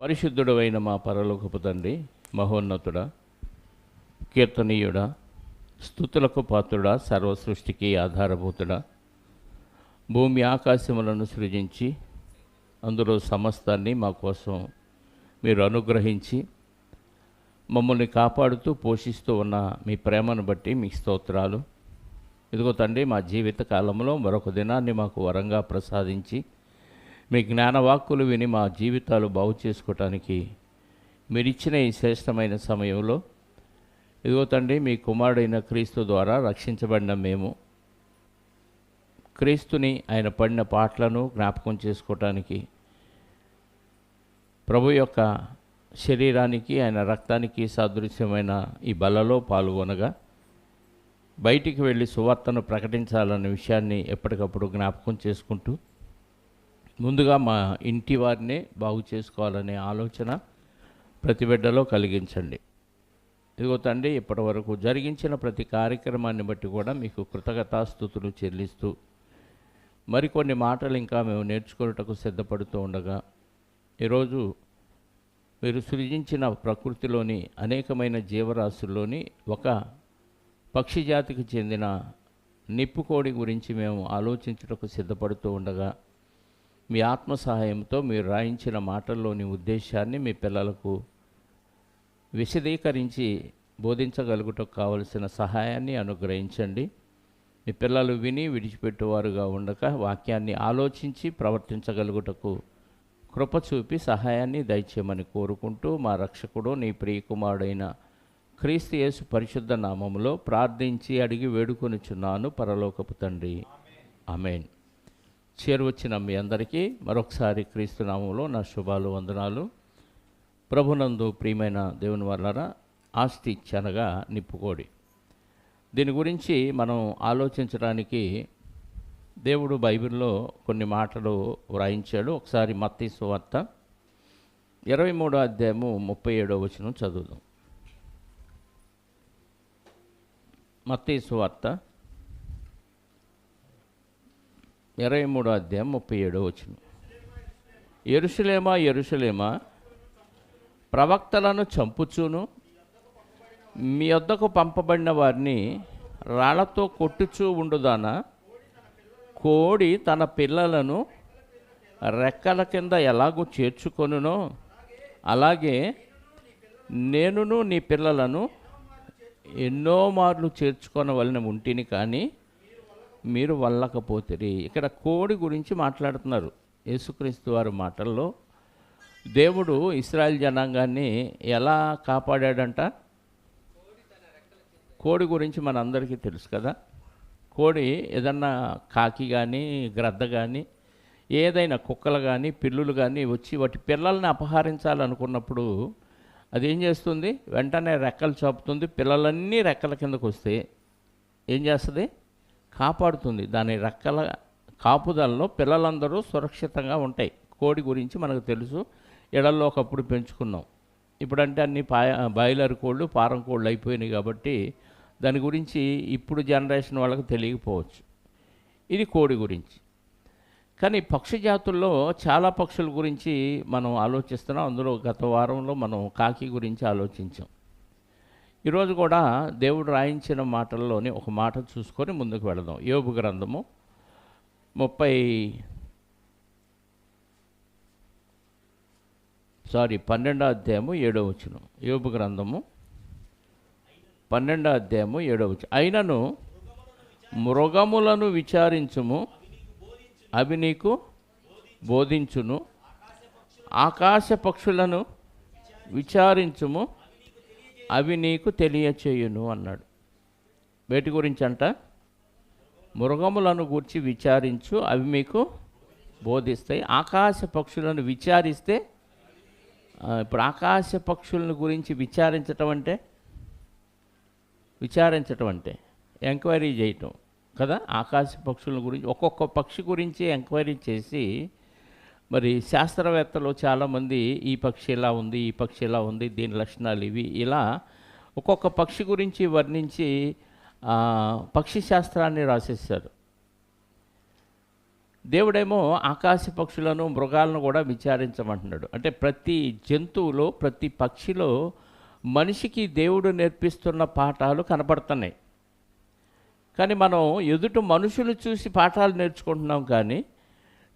పరిశుద్ధుడైన మా పరలోకపు తండ్రి, మహోన్నతుడా, కీర్తనీయుడా, స్తుతులకు పాత్రుడా, సర్వ సృష్టికి ఆధారభూతుడా, భూమి ఆకాశములను సృజించి అందులో సమస్తాన్ని మా కోసం మీరు అనుగ్రహించి మమ్మల్ని కాపాడుతూ పోషిస్తూ ఉన్న మీ ప్రేమను బట్టి మీకు స్తోత్రాలు. ఇదిగో తండ్రి, మా జీవిత కాలంలో మరొక దినాన్ని మాకు వరంగా ప్రసాదించి మీ జ్ఞానవాక్కులు విని మా జీవితాలు బాగు చేసుకోవటానికి మీరిచ్చిన ఈ శ్రేష్టమైన సమయంలో ఇదిగో తండ్రి, మీ కుమారుడైన క్రీస్తు ద్వారా రక్షించబడిన మేము క్రీస్తుని, ఆయన పడిన పాటలను జ్ఞాపకం చేసుకోవటానికి, ప్రభు యొక్క శరీరానికి, ఆయన రక్తానికి సాదృశ్యమైన ఈ బలలో పాల్గొనగా బయటికి వెళ్ళి సువార్తను ప్రకటించాలన్న విషయాన్ని ఎప్పటికప్పుడు జ్ఞాపకం చేసుకుంటూ ముందుగా మా ఇంటి వారినే బాగు చేసుకోవాలనే ఆలోచన ప్రతి బిడ్డలో కలిగించండి. ఇదిగో తండ్రి, ఇప్పటి వరకు జరిగించిన ప్రతి కార్యక్రమాన్ని బట్టి కూడా మీకు కృతజ్ఞతాస్తుతులు చెల్లిస్తూ మరికొన్ని మాటలు ఇంకా మేము నేర్చుకున్నటకు సిద్ధపడుతూ ఉండగా ఈరోజు మీరు సృజించిన ప్రకృతిలోని అనేకమైన జీవరాశుల్లోని ఒక పక్షి జాతికి చెందిన నిప్పుకోడి గురించి మేము ఆలోచించుటకు సిద్ధపడుతూ ఉండగా మీ ఆత్మ సహాయంతో మీరు రాయించిన మాటల్లోని ఉద్దేశాన్ని మీ పిల్లలకు విశదీకరించి బోధించగలుగుటకు కావలసిన సహాయాన్ని అనుగ్రహించండి. మీ పిల్లలు విని విడిచిపెట్టేవారుగా ఉండక వాక్యాన్ని ఆలోచించి ప్రవర్తించగలుగుటకు కృప చూపి సహాయాన్ని దయచేయమని కోరుకుంటూ మా రక్షకుడు నీ ప్రియకుమారుడైన క్రీస్తు యేసు పరిశుద్ధ నామములో ప్రార్థించి అడిగి వేడుకొనుచున్నాను పరలోకపు తండ్రి, ఆమేన్. చేరువచ్చిన మీ అందరికీ మరొకసారి క్రీస్తు నామంలో నా శుభాలు, వందనాలు. ప్రభునందు ప్రియమైన దేవుని వల్లరా, ఆస్తి ఇచ్చనగా నిప్పుకోడి. దీని గురించి మనం ఆలోచించడానికి దేవుడు బైబిల్లో కొన్ని మాటలు వ్రాయించాడు. ఒకసారి మత్తయి సువార్త 23వ అధ్యాయము 37వ వచనం చదువుదాం. మత్తయి సువార్త 23వ అధ్యాయం 37వ వచనం. యెరూషలేమా, యెరూషలేమా, ప్రవక్తలను చంపుచూను మీ వద్దకు పంపబడిన వారిని రాళ్లతో కొట్టుచూ ఉండుదానా, కోడి తన పిల్లలను రెక్కల కింద ఎలాగూ చేర్చుకొనునో అలాగే నేనును నీ పిల్లలను ఎన్నో మార్లు చేర్చుకొనవలన ఉంటిని, కానీ మీరు వల్లకపోతిరి. ఇక్కడ కోడి గురించి మాట్లాడుతున్నారు. యేసుక్రీస్తు వారి మాటల్లో దేవుడు ఇశ్రాయేల్ జనాంగాన్ని ఎలా కాపాడాడంట? కోడి గురించి మనందరికీ తెలుసు కదా. కోడి ఏదన్నా కాకి కానీ, గ్రద్ద కానీ, ఏదైనా కుక్కలు కానీ, పిల్లులు కానీ వచ్చి వాటి పిల్లల్ని అపహరించాలనుకున్నప్పుడు అదేం చేస్తుంది? వెంటనే రెక్కలు చాపుతుంది. పిల్లలన్నీ రెక్కల కిందకు వస్తే ఏం చేస్తుంది? కాపాడుతుంది. దాని రెక్కల కాపుదలలో పిల్లలందరూ సురక్షితంగా ఉంటాయి. కోడి గురించి మనకు తెలుసు. ఇళ్లలో ఒకప్పుడు పెంచుకున్నాం. ఇప్పుడంటే అన్ని బాయిలర్ కోళ్ళు, పారం కోళ్ళు అయిపోయినాయి కాబట్టి దాని గురించి ఇప్పుడు జనరేషన్ వాళ్ళకి తెలియకపోవచ్చు. ఇది కోడి గురించి. కానీ పక్షి జాతుల్లో చాలా పక్షుల గురించి మనం ఆలోచిస్తున్నాం. అందులో గత వారంలో మనం కాకి గురించి ఆలోచించాం. ఈరోజు కూడా దేవుడు రాయించిన మాటల్లోని ఒక మాట చూసుకొని ముందుకు వెళదాం. యోబు గ్రంథము 12వ అధ్యాయము 7వ వచనం. యోబు గ్రంథము 12వ అధ్యాయము 7వ వచనం. అయినను మృగములను విచారించుము, అవి నీకు బోధించును, ఆకాశ పక్షులను విచారించుము, అవి నీకు తెలియచేయును అన్నాడు. వేటి గురించి అంట? మృగములను గూర్చి విచారించు, అవి మీకు బోధిస్తాయి. ఆకాశ పక్షులను విచారిస్తే, ఇప్పుడు ఆకాశ పక్షులను గురించి విచారించటం అంటే ఎంక్వైరీ చేయటం కదా. ఆకాశ పక్షుల గురించి ఒక్కొక్క పక్షి గురించి ఎంక్వైరీ చేసి, మరి శాస్త్రవేత్తలు చాలామంది ఈ పక్షి ఇలా ఉంది, ఈ పక్షి ఇలా ఉంది, దీని లక్షణాలు ఇవి, ఇలా ఒక్కొక్క పక్షి గురించి వర్ణించి పక్షి శాస్త్రాన్ని రాసేసారు. దేవుడేమో ఆకాశ పక్షులను మృగాలను కూడా విచారించమంటున్నాడు. అంటే ప్రతి జంతువులో ప్రతి పక్షిలో మనిషికి దేవుడు నేర్పిస్తున్న పాఠాలు కనపడుతున్నాయి. కానీ మనం ఎదుట మనుషులు చూసి పాఠాలు నేర్చుకుంటున్నాం, కానీ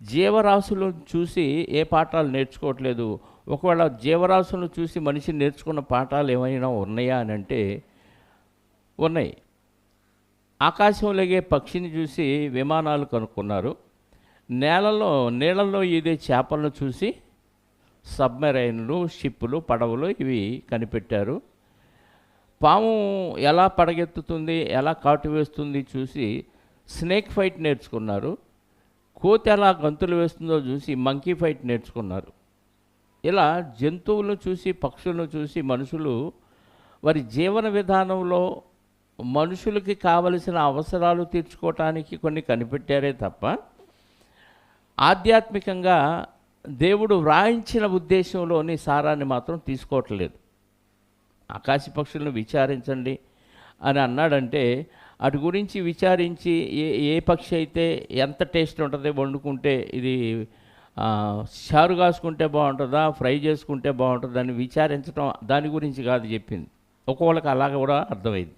జీవరాశులను చూసి ఏ పాఠాలు నేర్చుకోవట్లేదు. ఒకవేళ జీవరాశులను చూసి మనిషి నేర్చుకున్న పాఠాలు ఏమైనా ఉన్నాయా అని అంటే ఉన్నాయి. ఆకాశంలోగే పక్షిని చూసి విమానాలు కనుక్కున్నారు. నీళ్ళల్లో ఈదే చేపలను చూసి సబ్మెరైన్లు, షిప్పులు, పడవలు ఇవి కనిపెట్టారు. పాము ఎలా పడగెత్తుతుంది, ఎలా కాటు వేస్తుంది చూసి స్నేక్ ఫైట్ నేర్చుకున్నారు. కోతి ఎలా గంతులు వేస్తుందో చూసి మంకీ ఫైట్ నేర్చుకున్నారు. ఇలా జంతువులను చూసి, పక్షులను చూసి మనుషులు వారి జీవన విధానంలో మనుషులకి కావలసిన అవసరాలు తీర్చుకోవటానికి కొన్ని కనిపెట్టారే తప్ప ఆధ్యాత్మికంగా దేవుడు వ్రాయించిన ఉద్దేశంలోని సారాన్ని మాత్రం తీసుకోవట్లేదు. ఆకాశ పక్షులను విచారించండి అని అన్నాడంటే అటు గురించి విచారించి ఏ పక్షి అయితే ఎంత టేస్ట్ ఉంటుంది, వండుకుంటే ఇది చారు కాసుకుంటే బాగుంటుందా, ఫ్రై చేసుకుంటే బాగుంటుందా అని విచారించడం దాని గురించి కాదు చెప్పింది. ఒక్కొక్కళ్ళకి అలాగ కూడా అర్థమైంది.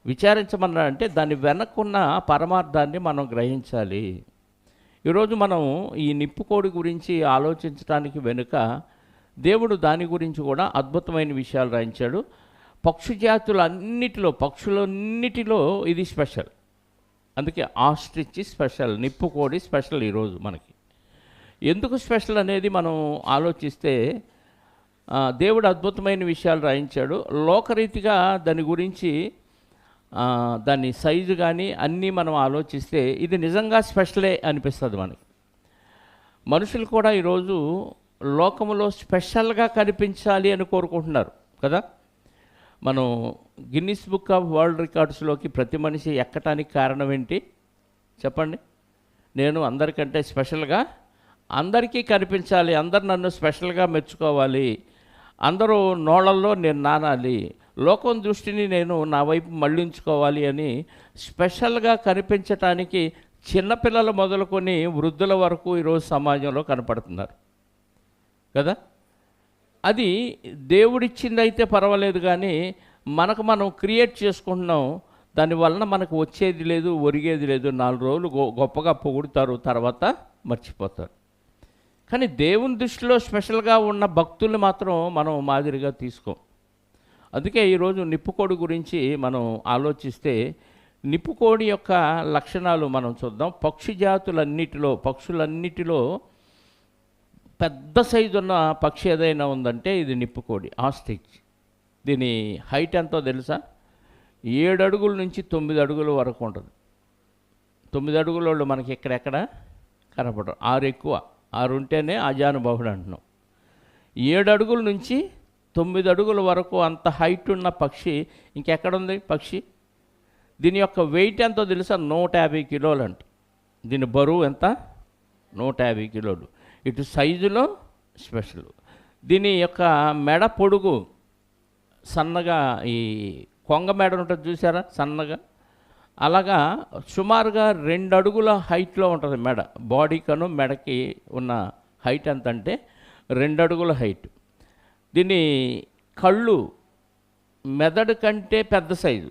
విచారించమన్నాడంటే దాని వెనక్కున్న పరమార్థాన్ని మనం గ్రహించాలి. ఈరోజు మనం ఈ నిప్పుకోడి గురించి ఆలోచించడానికి వెనుక దేవుడు దాని గురించి కూడా అద్భుతమైన విషయాలు రాయించాడు. పక్షులన్నిటిలో ఇది స్పెషల్. అందుకే ఆస్ట్రిచ్ స్పెషల్, నిప్పుకోడి స్పెషల్ ఈరోజు మనకి. ఎందుకు స్పెషల్ అనేది మనం ఆలోచిస్తే దేవుడు అద్భుతమైన విషయాలు రాయించాడు. లోకరీతిగా దాని గురించి దాని సైజు కానీ అన్నీ మనం ఆలోచిస్తే ఇది నిజంగా స్పెషలే అనిపిస్తుంది మనకి. మనుషులు కూడా ఈరోజు లోకములో స్పెషల్గా కనిపించాలి అని కోరుకుంటున్నారు కదా. మనం గిన్నిస్ బుక్ ఆఫ్ వరల్డ్ రికార్డ్స్లోకి ప్రతి మనిషి ఎక్కటానికి కారణం ఏంటి చెప్పండి? నేను అందరికంటే స్పెషల్గా, అందరికీ కనిపించాలి, అందరు నన్ను స్పెషల్గా మెచ్చుకోవాలి, అందరూ నోళ్ళల్లో నేను నానాలి, లోకం దృష్టిని నేను నా వైపు మళ్ళించుకోవాలి అని స్పెషల్గా కనిపించటానికి చిన్నపిల్లలు మొదలుకొని వృద్ధుల వరకు ఈరోజు సమాజంలో కనపడుతున్నారు కదా. అది దేవుడిచ్చింది అయితే పర్వాలేదు, కానీ మనం క్రియేట్ చేసుకుంటున్నాం. దానివలన మనకు వచ్చేది లేదు, ఒరిగేది లేదు. 4 రోజులు గొప్పగా పొగుడుతారు, తర్వాత మర్చిపోతారు. కానీ దేవుని దృష్టిలో స్పెషల్గా ఉన్న భక్తుల్ని మాత్రం మనం మాదిరిగా తీసుకోం. అందుకే ఈరోజు నిప్పుకోడి గురించి మనం ఆలోచిస్తే నిప్పుకోడి యొక్క లక్షణాలు మనం చూద్దాం. పక్షులన్నిటిలో పెద్ద సైజు ఉన్న పక్షి ఏదైనా ఉందంటే ఇది నిప్పుకోడి, ఆస్ట్రిచ్. దీని హైట్ ఎంతో తెలుసా? 7 అడుగుల నుంచి 9 అడుగుల వరకు ఉంటుంది. 9 అడుగుల వాళ్ళు మనకి ఎక్కడెక్కడ కనపడరు. 6 ఎక్కువ, 6 ఉంటేనే అజానుబాహుడు అంటున్నాం. 7 అడుగుల నుంచి 9 అడుగుల వరకు అంత హైట్ ఉన్న పక్షి ఇంకెక్కడుంది పక్షి? దీని యొక్క వెయిట్ ఎంతో తెలుసా? 150 కిలోలు అంట. దీని బరువు ఎంత? 150 కిలోలు. ఇటు సైజులో స్పెషల్. దీని యొక్క మెడ పొడుగు సన్నగా, ఈ కొంగ మెడ ఉంటుంది చూసారా సన్నగా, అలాగా సుమారుగా 2 అడుగుల హైట్లో ఉంటుంది మెడ. బాడీకను మెడకి ఉన్న హైట్ ఎంత అంటే 2 అడుగుల హైట్. దీని కళ్ళు మెదడు కంటే పెద్ద సైజు,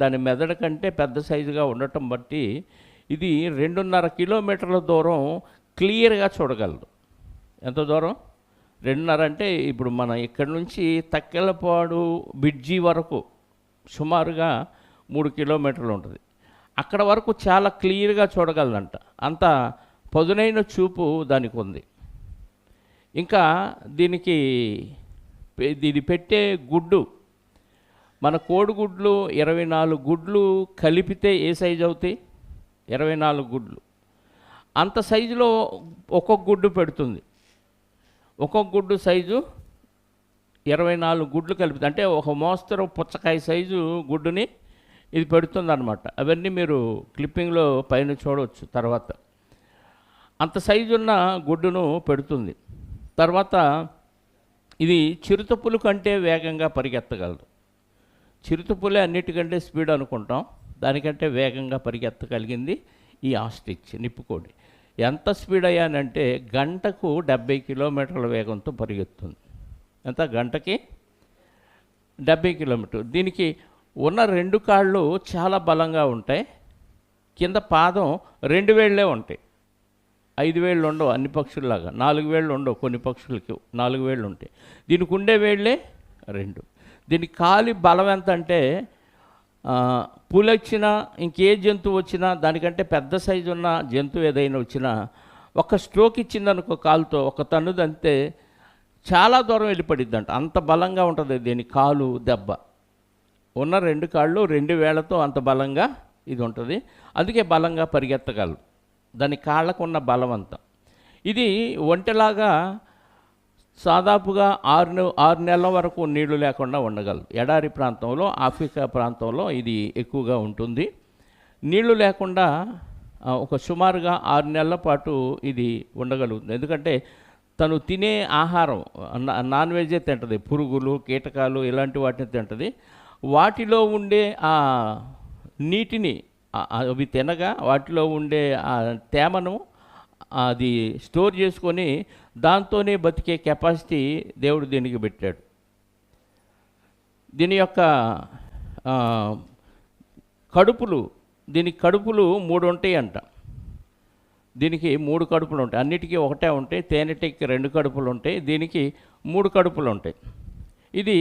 దాని మెదడు కంటే పెద్ద సైజుగా ఉండటం బట్టి ఇది 2.5 కిలోమీటర్ల దూరం క్లియర్గా చూడగలదు. ఎంత దూరం? 2.5 అంటే ఇప్పుడు మన ఇక్కడి నుంచి తక్కెలపాడు బ్రిడ్జి వరకు సుమారుగా 3 కిలోమీటర్లు ఉంటుంది. అక్కడ వరకు చాలా క్లియర్గా చూడగలదంట. అంత పదునైన చూపు దానికి ఉంది. ఇంకా దీని పెట్టే గుడ్డు, మన కోడిగుడ్లు 24 గుడ్లు కలిపితే ఏ సైజు అవుతాయి? 24 గుడ్లు. అంత సైజులో ఒక్కొక్క గుడ్డు పెడుతుంది. ఒక్కొక్క గుడ్డు సైజు 24 గుడ్లు కలిపితే, అంటే ఒక మోస్తరు పుచ్చకాయ సైజు గుడ్డుని ఇది పెడుతుంది అన్నమాట. అవన్నీ మీరు క్లిప్పింగ్లో పైన చూడవచ్చు తర్వాత. అంత సైజున్న గుడ్డును పెడుతుంది. తర్వాత ఇది చిరుతపులు కంటే వేగంగా పరిగెత్తగలదు. చిరుతపులే అన్నిటికంటే స్పీడ్ అనుకుంటాం, దానికంటే వేగంగా పరిగెత్తగలిగింది ఈ ఆస్ట్రిచ్ నిప్పుకోడి. ఎంత స్పీడ్ అయ్యానంటే గంటకు 70 కిలోమీటర్ల వేగంతో పరిగెత్తుంది. ఎంత? గంటకి 70 కిలోమీటర్లు. దీనికి ఉన్న 2 కాళ్ళు చాలా బలంగా ఉంటాయి. కింద పాదం 2 వేళ్ళే ఉంటాయి. 5 వేళ్ళు ఉండవు అన్ని పక్షుల్లాగా. 4 వేళ్ళు ఉండవు కొన్ని పక్షులకి, 4 వేళ్ళు ఉంటాయి. దీనికి ఉండే వేళ్ళే 2. దీని కాలి బలం ఎంత అంటే పులి వచ్చినా ఇంకే జంతువు వచ్చినా దానికంటే పెద్ద సైజు ఉన్న జంతువు ఏదైనా వచ్చినా ఒక స్ట్రోక్ ఇచ్చిందనుకో కాలుతో ఒక తన్నుదంతే చాలా దూరం వెళ్ళిపడిద్దంట. అంత బలంగా ఉంటుంది దీని కాలు దెబ్బ. ఉన్న 2 కాళ్ళు 2 వేళ్లతో అంత బలంగా ఇది ఉంటుంది. అందుకే బలంగా పరిగెత్తగలదు. దాని కాళ్ళకు ఉన్న బలం అంతా. ఇది ఒంటెలాగా దాదాపుగా 6 నెలల వరకు నీళ్లు లేకుండా ఉండగలదు. ఎడారి ప్రాంతంలో, ఆఫ్రికా ప్రాంతంలో ఇది ఎక్కువగా ఉంటుంది. నీళ్లు లేకుండా ఒక సుమారుగా 6 నెలల పాటు ఇది ఉండగలుగుతుంది. ఎందుకంటే తను తినే ఆహారం నాన్ వెజే తింటుంది. పురుగులు, కీటకాలు ఇలాంటి వాటిని తింటుంది. వాటిలో ఉండే ఆ నీటిని అవి తినగా వాటిలో ఉండే ఆ తేమను అది స్టోర్ చేసుకొని దాంతోనే బతికే కెపాసిటీ దేవుడు దీనికి పెట్టాడు. దీని యొక్క దీనికి కడుపులు 3 ఉంటాయి అంట. దీనికి 3 కడుపులు ఉంటాయి. అన్నిటికీ ఒకటే ఉంటాయి. తేనెటీగకి 2 కడుపులు ఉంటాయి. దీనికి 3 కడుపులు ఉంటాయి. ఇది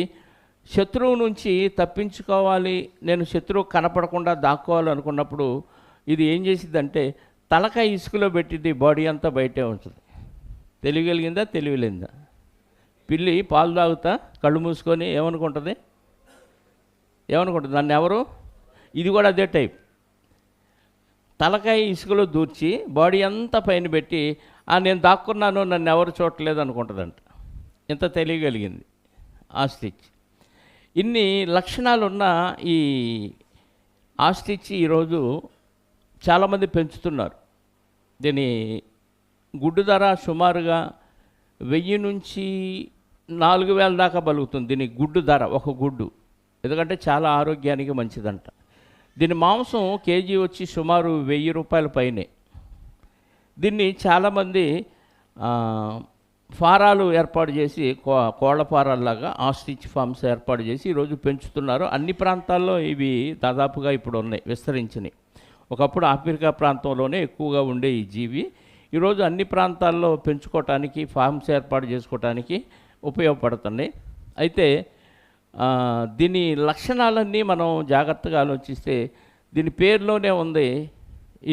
శత్రువు నుంచి తప్పించుకోవాలి, నేను శత్రువు కనపడకుండా దాక్కోవాలనుకున్నప్పుడు ఇది ఏం చేసిద్దంటే తలకాయ ఇసుకలో పెట్టింది, బాడీ అంతా బయటే ఉంటుంది. తెలియగలిగిందా? తెలియలేదా? పిల్లి పాలు తాగుతా కళ్ళు మూసుకొని ఏమనుకుంటుంది? నన్ను ఎవరు? ఇది కూడా అదే టైప్. తలకాయ ఇసుకలో దూర్చి బాడీ అంతా పైన పెట్టి నేను దాక్కున్నాను, నన్ను ఎవరు చూడలేదు అనుకుంటుందంట. ఇంత తెలియగలిగింది ఆస్ట్రిచ్. ఇన్ని లక్షణాలున్న ఈ ఆస్ట్రిచ్ ఈరోజు చాలామంది పెంచుతున్నారు. దీని గుడ్డు ధర సుమారుగా 1000 నుంచి 4000 దాకా బలుగుతుంది. దీని గుడ్డు ధర, ఒక గుడ్డు. ఎందుకంటే చాలా ఆరోగ్యానికి మంచిదంట. దీని మాంసం కేజీ వచ్చి సుమారు 1000 రూపాయల పైనే. దీన్ని చాలామంది ఫారాలు ఏర్పాటు చేసి కోళ్ల ఫారాల్లాగా ఆస్ట్రిచ్ ఫార్మ్స్ ఏర్పాటు చేసి ఈరోజు పెంచుతున్నారు. అన్ని ప్రాంతాల్లో ఇవి దాదాపుగా ఇప్పుడు ఉన్నాయి, విస్తరించినాయి. ఒకప్పుడు ఆఫ్రికా ప్రాంతంలోనే ఎక్కువగా ఉండే ఈ జీవి ఈరోజు అన్ని ప్రాంతాల్లో పెంచుకోవటానికి, ఫార్మ్స్ ఏర్పాటు చేసుకోవటానికి ఉపయోగపడుతున్నాయి. అయితే దీని లక్షణాలన్నీ మనం జాగ్రత్తగా ఆలోచిస్తే దీని పేరులోనే ఉంది,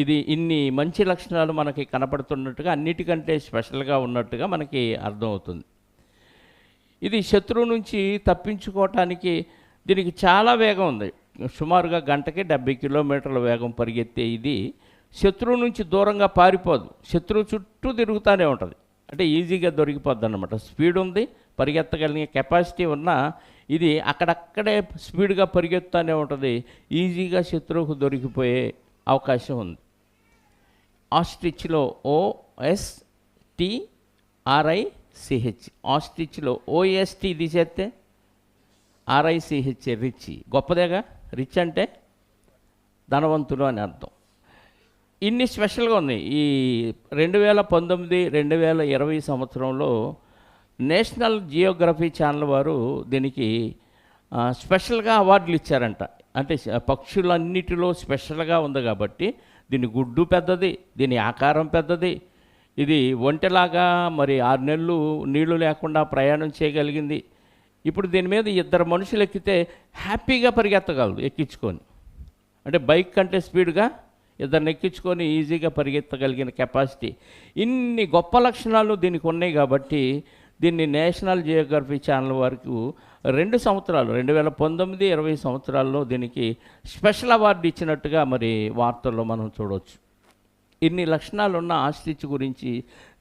ఇది ఇన్ని మంచి లక్షణాలు మనకి కనపడుతున్నట్టుగా, అన్నిటికంటే స్పెషల్గా ఉన్నట్టుగా మనకి అర్థమవుతుంది. ఇది శత్రువు నుంచి తప్పించుకోవటానికి దీనికి చాలా వేగం ఉంది. సుమారుగా గంటకి 70 కిలోమీటర్ల వేగం పరిగెత్తే ఇది శత్రువు నుంచి దూరంగా పారిపోదు. శత్రువు చుట్టూ తిరుగుతూనే ఉంటుంది. అంటే ఈజీగా దొరికిపోద్ది అన్నమాట. స్పీడ్ ఉంది, పరిగెత్తగలిగే కెపాసిటీ ఉన్న ఇది అక్కడక్కడే స్పీడ్గా పరిగెత్తుతూనే ఉంటుంది. ఈజీగా శత్రువుకు దొరికిపోయే అవకాశం ఉంది. ఆస్ట్రిచ్లో OSTRICH, ఆస్ట్రిచ్లో OST తీసేస్తే RICH, రిచ్. గొప్పదేగా. రిచ్ అంటే ధనవంతులు అని అర్థం. ఇన్ని స్పెషల్గా ఉన్నాయి. ఈ 2019, 2020 సంవత్సరంలో నేషనల్ జియోగ్రఫీ ఛానల్ వారు దీనికి స్పెషల్గా అవార్డులు ఇచ్చారంట. అంటే పక్షులన్నిటిలో స్పెషల్గా ఉంది కాబట్టి దీని గుడ్డు పెద్దది, దీని ఆకారం పెద్దది, ఇది ఒంటెలాగా మరి 6 నెలలు నీళ్లు లేకుండా ప్రయాణం చేయగలిగింది. ఇప్పుడు దీని మీద 2 మనుషులు ఎక్కితే హ్యాపీగా పరిగెత్తగలదు ఎక్కించుకొని. అంటే బైక్ కంటే స్పీడ్గా 2 ఎక్కించుకొని ఈజీగా పరిగెత్తగలిగిన కెపాసిటీ. ఇన్ని గొప్ప లక్షణాలు దీనికి ఉన్నాయి కాబట్టి దీన్ని నేషనల్ జియోగ్రఫీ ఛానల్ వరకు 2 సంవత్సరాలు 2019, 20 సంవత్సరాల్లో దీనికి స్పెషల్ అవార్డు ఇచ్చినట్టుగా మరి వార్తల్లో మనం చూడవచ్చు. ఇన్ని లక్షణాలు ఉన్న ఆస్ట్రిచ్ గురించి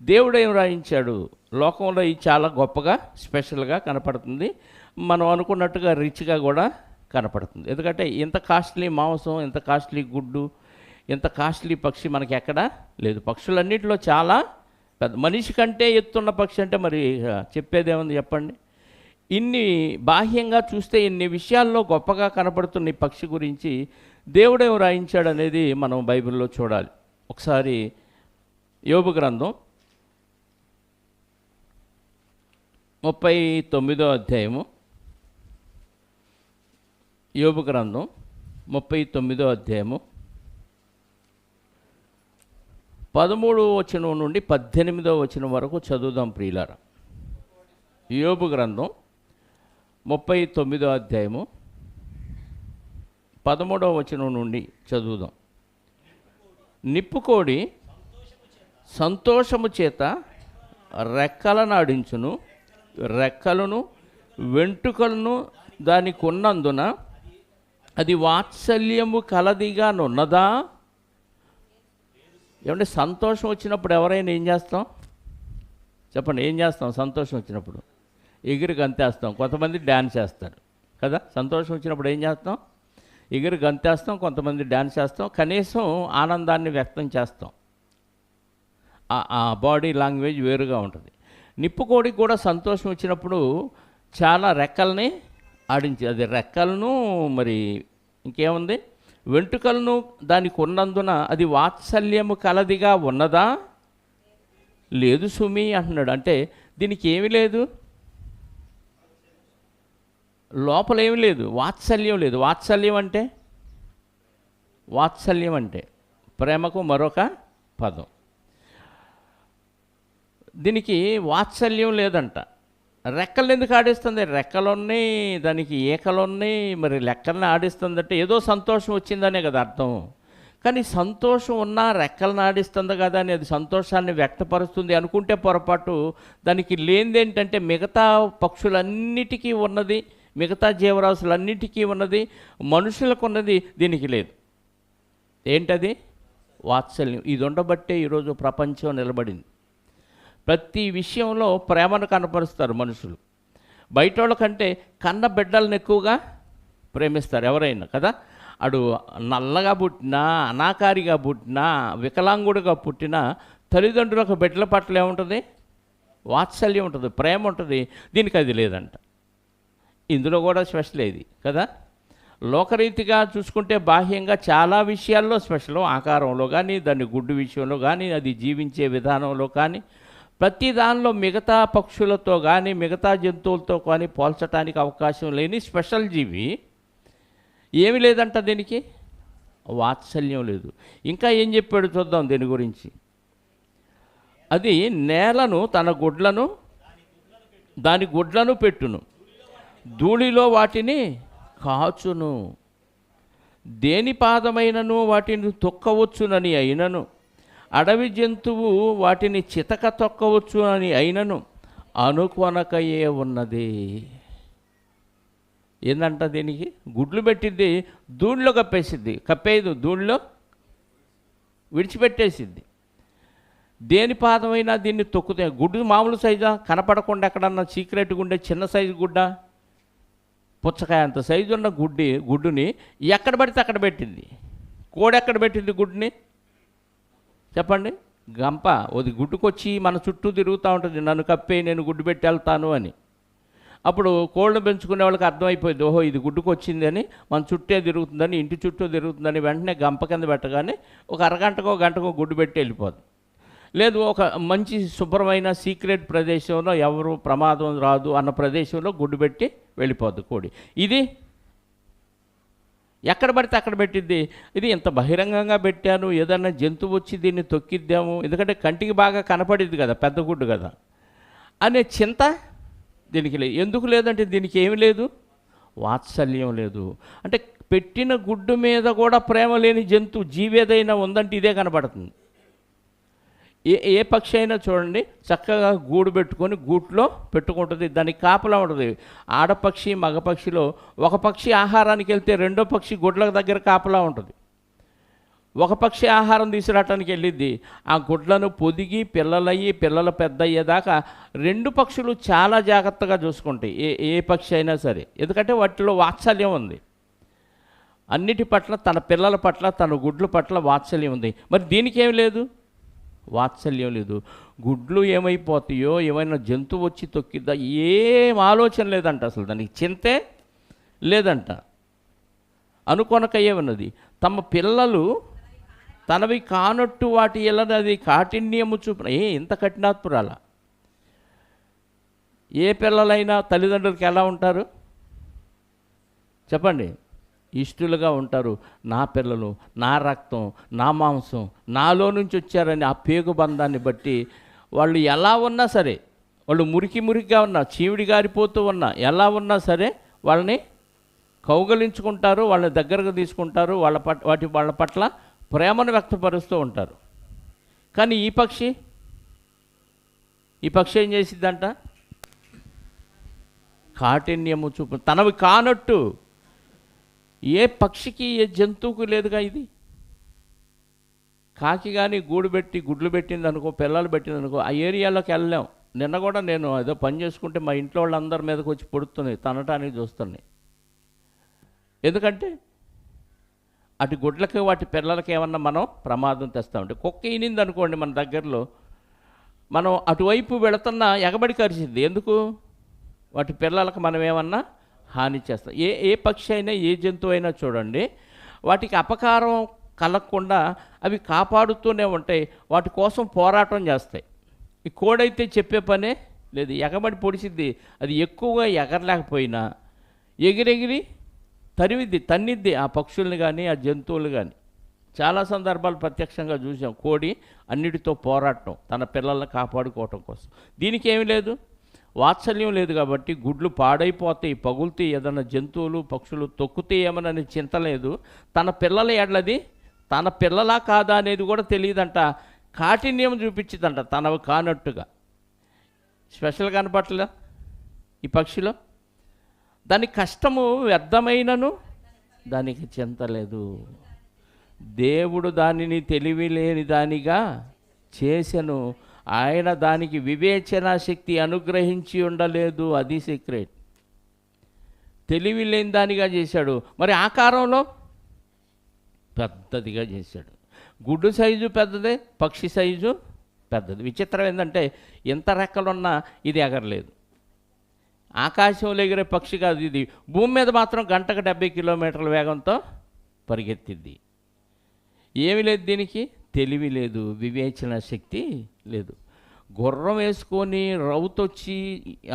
దేవుడు ఏం రాయించాడు? లోకంలో ఇది చాలా గొప్పగా స్పెషల్గా కనపడుతుంది. మనం అనుకున్నట్టుగా రిచ్గా కూడా కనపడుతుంది. ఎందుకంటే ఇంత కాస్ట్లీ మాంసం, ఇంత కాస్ట్లీ గుడ్డు, ఇంత కాస్ట్లీ పక్షి మనకి ఎక్కడా లేదు. పక్షులన్నింటిలో చాలా పెద్ద, మనిషి కంటే ఎత్తున్న పక్షి అంటే మరి చెప్పేదేముంది చెప్పండి. ఇన్ని బాహ్యంగా చూస్తే ఇన్ని విషయాల్లో గొప్పగా కనపడుతున్న ఈ పక్షి గురించి దేవుడేం రాయించాడు అనేది మనం బైబిల్లో చూడాలి. ఒకసారి యోబు గ్రంథం 39వ అధ్యాయము, యోబు గ్రంథం 39వ అధ్యాయము 13వ వచనం నుండి 18వ వచనం వరకు చదువుదాం ప్రియులారా. యోబు గ్రంథం 39వ అధ్యాయము 13వ వచనం నుండి చదువుదాం. నిప్పుకోడి సంతోషము చేత రెక్కలను ఆడించును, రెక్కలను వెంట్రుకలను దానికి ఉన్నందున అది వాత్సల్యము కలదిగా నున్నదా? ఏమంటే సంతోషం వచ్చినప్పుడు ఎవరైనా ఏం చేస్తాం చెప్పండి? ఏం చేస్తాం? సంతోషం వచ్చినప్పుడు ఎగిరి గంతేస్తాం, కొంతమంది డ్యాన్స్ చేస్తారు కదా. సంతోషం వచ్చినప్పుడు ఏం చేస్తాం? ఎగిరి గంతేస్తాం, కొంతమంది డ్యాన్స్ చేస్తాం, కనీసం ఆనందాన్ని వ్యక్తం చేస్తాం. ఆ బాడీ లాంగ్వేజ్ వేరుగా ఉంటుంది. నిప్పుకోడికి కూడా సంతోషం వచ్చినప్పుడు చాలా రెక్కల్ని ఆడించి, అది రెక్కలను మరి ఇంకేముంది, వెంట్రుకలను దానికి ఉన్నందున అది వాత్సల్యము కలదిగా ఉన్నదా? లేదు సుమి అంటున్నాడు. అంటే దీనికి ఏమీ లేదు, లోపల ఏమి లేదు, వాత్సల్యం లేదు. వాత్సల్యం అంటే ప్రేమకు మరొక పదం. దీనికి వాత్సల్యం లేదంట. రెక్కలు ఎందుకు ఆడిస్తుంది? రెక్కలున్నాయి, దానికి ఈకలున్నాయి, మరి రెక్కల్ని ఆడిస్తుందంటే ఏదో సంతోషం వచ్చిందనే కదా అర్థం. కానీ సంతోషం ఉన్నా రెక్కలను ఆడిస్తుంది కదా అని అది సంతోషాన్ని వ్యక్తపరుస్తుంది అనుకుంటే పొరపాటు. దానికి లేనిదేంటంటే మిగతా పక్షులన్నిటికీ ఉన్నది, మిగతా జీవరాశులన్నిటికీ ఉన్నది, మనుషులకు ఉన్నది దీనికి లేదు. ఏంటది? వాత్సల్యం. ఇది ఉండబట్టే ఈరోజు ప్రపంచం నిలబడింది. ప్రతి విషయంలో ప్రేమను కనపరుస్తారు మనుషులు. బయట వాళ్ళకంటే కన్న బిడ్డలను ఎక్కువగా ప్రేమిస్తారు ఎవరైనా కదా. అడు నల్లగా పుట్టినా, అనాకారిగా పుట్టినా, వికలాంగుడిగా పుట్టినా తల్లిదండ్రులకు బిడ్డల పట్ల ఏముంటుంది? వాత్సల్యం ఉంటుంది, ప్రేమ ఉంటుంది. దీనికి అది లేదంట. ఇందులో కూడా స్పెషల్ ఇది కదా. లోకరీతిగా చూసుకుంటే బాహ్యంగా చాలా విషయాల్లో స్పెషల్, ఆకారంలో కానీ, దాని గుడ్డు విషయంలో కానీ, అది జీవించే విధానంలో కానీ, ప్రతి దానిలో మిగతా పక్షులతో కానీ మిగతా జంతువులతో కానీ పోల్చడానికి అవకాశం లేని స్పెషల్ జీవి. ఏమి లేదంట దీనికి? వాత్సల్యం లేదు. ఇంకా ఏం చెప్పాడు చూద్దాం దీని గురించి. అది నేలను దాని గుడ్లను పెట్టును, ధూళిలో వాటిని కాచును, దేని పాదమైనను వాటిని తొక్కవచ్చునని అయినను, అడవి జంతువు వాటిని చితక తొక్కవచ్చు అని అయినను అనుకొనకయే ఉన్నది. ఏందంట దీనికి? గుడ్లు పెట్టిద్ది, ధూళిలో కప్పేది ధూళిలో విడిచిపెట్టేసిద్ది. దేని పాదమైనా దీన్ని తొక్కుతే, గుడ్డు మామూలు సైజా, కనపడకుండా ఎక్కడన్నా సీక్రెట్గా ఉండే చిన్న సైజు గుడ్డ, పుచ్చకాయ అంత సైజు ఉన్న గుడ్డుని ఎక్కడ పడితే అక్కడ పెట్టింది. కోడి ఎక్కడ పెట్టింది గుడ్డుని చెప్పండి? గంప. అది గుడ్డుకొచ్చి మన చుట్టూ తిరుగుతూ ఉంటుంది, నన్ను కప్పే నేను గుడ్డు పెట్టి వెళ్తాను అని. అప్పుడు కోళ్ళను పెంచుకునే వాళ్ళకి అర్థమైపోయింది, ఓహో ఇది గుడ్డుకొచ్చింది అని, మన చుట్టే తిరుగుతుందని, ఇంటి చుట్టూ తిరుగుతుందని. వెంటనే గంప కింద పెట్టగానే ఒక అరగంటకో గంటకో గుడ్డు పెట్టి వెళ్ళిపోతుంది. లేదు ఒక మంచి శుభ్రమైన సీక్రెట్ ప్రదేశంలో ఎవరు ప్రమాదం రాదు అన్న ప్రదేశంలో గుడ్డు పెట్టి వెళ్ళిపోద్ది కోడి. ఇది ఎక్కడ పడితే అక్కడ పెట్టిద్ది. ఇది ఇంత బహిరంగంగా పెట్టాను, ఏదన్నా జంతువు వచ్చి దీన్ని తొక్కిద్దాము, ఎందుకంటే కంటికి బాగా కనపడిద్ది కదా, పెద్ద గుడ్డు కదా అనే చింత దీనికి లేదు. ఎందుకు లేదంటే దీనికి ఏమి లేదు? వాత్సల్యం లేదు. అంటే పెట్టిన గుడ్డు మీద కూడా ప్రేమ లేని జీవి ఏదైనా ఉందంటే ఇదే కనపడుతుంది. ఏ పక్షి అయినా చూడండి, చక్కగా గూడు పెట్టుకొని గూట్లో పెట్టుకుంటుంది, దానికి కాపలా ఉంటుంది. ఆడపక్షి మగపక్షిలో ఒక పక్షి ఆహారానికి వెళ్తే రెండో పక్షి గుడ్ల దగ్గర కాపలా ఉంటుంది. ఒక పక్షి ఆహారం తీసుకురావటానికి వెళ్ళిద్ది, ఆ గుడ్లను పొదిగి పిల్లలు పెద్ద అయ్యేదాకా రెండు పక్షులు చాలా జాగ్రత్తగా చూసుకుంటాయి. ఏ పక్షి అయినా సరే, ఎందుకంటే వాటిలో వాత్సల్యం ఉంది. అన్నిటి పట్ల, తన పిల్లల పట్ల, తన గుడ్ల పట్ల వాత్సల్యం ఉంది. మరి దీనికి ఏం లేదు? వాత్సల్యం లేదు. గుడ్లు ఏమైపోతాయో, ఏమైనా జంతువు వచ్చి తొక్కిద్దా, ఏం ఆలోచన లేదంట. అసలు దానికి చింతే లేదంట. అనుకొనకయ్యే ఉన్నది. తమ పిల్లలు తనవి కానట్టు వాటి ఎల్లనది కాఠిన్యము చూపున. ఇంత కఠినాత్మురాల? ఏ పిల్లలైనా తల్లిదండ్రులకి ఎలా ఉంటారు చెప్పండి? ఇష్టలుగా ఉంటారు. నా పిల్లలు, నా రక్తం, నా మాంసం, నాలో నుంచి వచ్చారని ఆ పేగు బంధాన్ని బట్టి వాళ్ళు ఎలా ఉన్నా సరే, వాళ్ళు మురికిగా ఉన్నా, చీవిడి గారిపోతూ ఉన్నా, ఎలా ఉన్నా సరే వాళ్ళని కౌగలించుకుంటారు, వాళ్ళని దగ్గరకు తీసుకుంటారు, వాళ్ళ పట్ల ప్రేమను వ్యక్తపరుస్తూ ఉంటారు. కానీ ఈ పక్షి ఏం చేసిద్దంట? కాఠిన్యము చూపు. తనవి కానట్టు ఏ పక్షికి, ఏ జంతువుకు లేదుగా ఇది. కాకి కానీ గుడ్లు పెట్టింది అనుకో, పిల్లలు పెట్టింది అనుకో, ఆ ఏరియాలోకి వెళ్ళలేం. నిన్న కూడా నేను ఏదో పని చేసుకుంటే మా ఇంట్లో వాళ్ళందరి మీదకి వచ్చి పొడుతున్నాయి, తనటానికి చూస్తున్నాయి. ఎందుకంటే అటు గుడ్లకి వాటి పిల్లలకి ఏమన్నా మనం ప్రమాదం తెస్తామంటే, కుక్క ఈనింది అనుకోండి మన దగ్గరలో, మనం అటువైపు వెళుతున్నా ఎగబడి కరిచింది. ఎందుకు? వాటి పిల్లలకు మనం ఏమన్నా హాని చేస్తాం. ఏ పక్షి అయినా, ఏ జంతువు అయినా చూడండి, వాటికి అపకారం కలగకుండా అవి కాపాడుతూనే ఉంటాయి, వాటి కోసం పోరాటం చేస్తాయి. ఈ కోడైతే చెప్పే పనే లేదు, ఎగబడి పొడిచిద్ది. అది ఎక్కువగా ఎగరలేకపోయినా ఎగిరెగిరి తన్నిద్ది ఆ పక్షుల్ని కానీ, ఆ జంతువులు కానీ. చాలా సందర్భాలు ప్రత్యక్షంగా చూసాం. కోడి అన్నిటితో పోరాటం, తన పిల్లల్ని కాపాడుకోవటం కోసం. దీనికి ఏమీ లేదు, వాత్సల్యం లేదు కాబట్టి గుడ్లు పాడైపోతాయి, పగులుతాయి, ఏదైనా జంతువులు పక్షులు తొక్కుతాయేమోనని చింత లేదు. తన పిల్లల ఎడ్లది తన పిల్లలా కాదా అనేది కూడా తెలియదంట. కాఠిన్యం చూపించిందంట తనవి కానట్టుగా. స్పెషల్ కనపట్లే ఈ పక్షిలో. దాని కష్టము వ్యర్థమైనను దానికి చింతలేదు. దేవుడు దానిని తెలివి లేని దానిగా చేసెను, ఆయన దానికి వివేచనా శక్తి అనుగ్రహించి ఉండలేదు. అది సీక్రెట్. తెలివి లేని దానిగా చేశాడు. మరి ఆకారంలో పెద్దదిగా చేశాడు. గుడ్డు సైజు పెద్దదే, పక్షి సైజు పెద్దది. విచిత్రం ఏంటంటే ఎంత రెక్కలున్నా ఇది ఎగరలేదు. ఆకాశంలో ఎగిరే పక్షి కాదు ఇది. భూమి మీద మాత్రం గంటకు 70 కిలోమీటర్ల వేగంతో పరిగెత్తిద్ది. ఏమి లేదు దీనికి, తెలివి లేదు, వివేచన శక్తి లేదు. గుర్రం వేసుకొని రౌతొచ్చి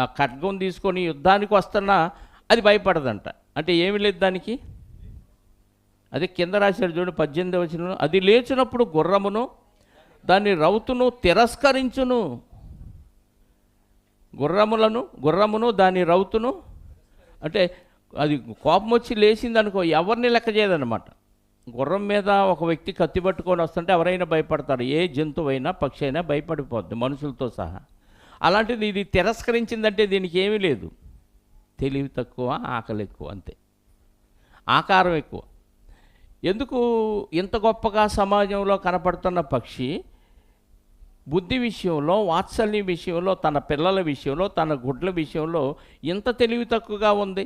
ఆ ఖడ్గం తీసుకొని యుద్ధానికి వస్తున్నా అది భయపడదంట. అంటే ఏమి లేదు దానికి. అదే కింద రాశాడు చూడు 18వ వచనంలో, అది లేచినప్పుడు గుర్రమును దాని రౌతును తిరస్కరించును. గుర్రమును దాని రౌతును అంటే అది కోపం వచ్చి లేచింది అనుకో, ఎవరిని లెక్క చేయదన్నమాట. గుర్రం మీద ఒక వ్యక్తి కత్తి పట్టుకొని వస్తుంటే ఎవరైనా భయపడతారు. ఏ జంతువు అయినా, పక్షి అయినా భయపడిపోద్ది, మనుషులతో సహా. అలాంటిది ఇది తిరస్కరించిందంటే దీనికి ఏమీ లేదు. తెలివి తక్కువ, ఆకలి ఎక్కువ, అంతే. ఆకారం ఎక్కువ. ఎందుకు ఇంత గొప్పగా సమాజంలో కనపడుతున్న పక్షి బుద్ధి విషయంలో, వాత్సల్యం విషయంలో, తన పిల్లల విషయంలో, తన గుడ్ల విషయంలో ఇంత తెలివి తక్కువగా ఉంది?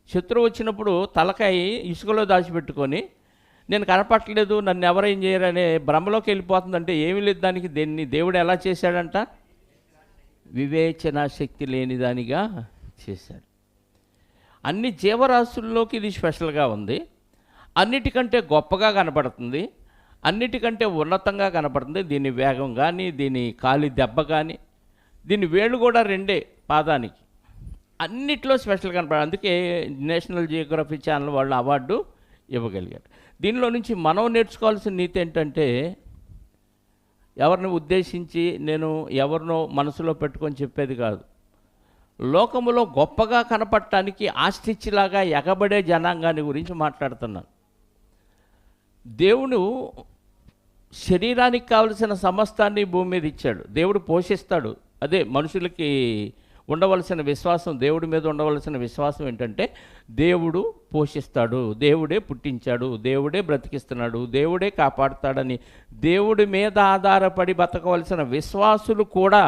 శత్రువు వచ్చినప్పుడు తలకాయ ఇసుకలో దాచిపెట్టుకొని నేను కనపట్టలేదు, నన్ను ఎవరేం చేయరనే భ్రమలోకి వెళ్ళిపోతుందంటే ఏమీ లేదు దానికి. దీన్ని దేవుడు ఎలా చేశాడంట? వివేచన శక్తి లేని దానిగా చేశాడు. అన్ని జీవరాశుల్లోకి ఇది స్పెషల్గా ఉంది. అన్నిటికంటే గొప్పగా కనపడుతుంది, అన్నిటికంటే ఉన్నతంగా కనపడుతుంది. దీని వేగం కానీ, దీని కాలి దెబ్బ కానీ, దీని వేళ్ళు కూడా 2 పాదానికి, అన్నిట్లో స్పెషల్ కనపడాలి. అందుకే నేషనల్ జియోగ్రఫీ ఛానల్ వాళ్ళు అవార్డు ఇవ్వగలిగారు. దీనిలో నుంచి మనం నేర్చుకోవాల్సిన నీతి ఏంటంటే, ఎవరిని ఉద్దేశించి నేను ఎవరినో మనసులో పెట్టుకొని చెప్పేది కాదు. లోకములో గొప్పగా కనపడటానికి ఆస్ట్రిచ్లాగా ఎగబడే జనాంగాన్ని గురించి మాట్లాడుతున్నాను. దేవుడు శరీరానికి కావలసిన సమస్తాన్ని భూమి మీద ఇచ్చాడు. దేవుడు పోషిస్తాడు. అదే మనుషులకి ఉండవలసిన విశ్వాసం, దేవుడి మీద ఉండవలసిన విశ్వాసం ఏంటంటే దేవుడు పోషిస్తాడు, దేవుడే పుట్టించాడు, దేవుడే బ్రతికిస్తున్నాడు, దేవుడే కాపాడుతాడని దేవుడి మీద ఆధారపడి బతకవలసిన విశ్వాసులు కూడా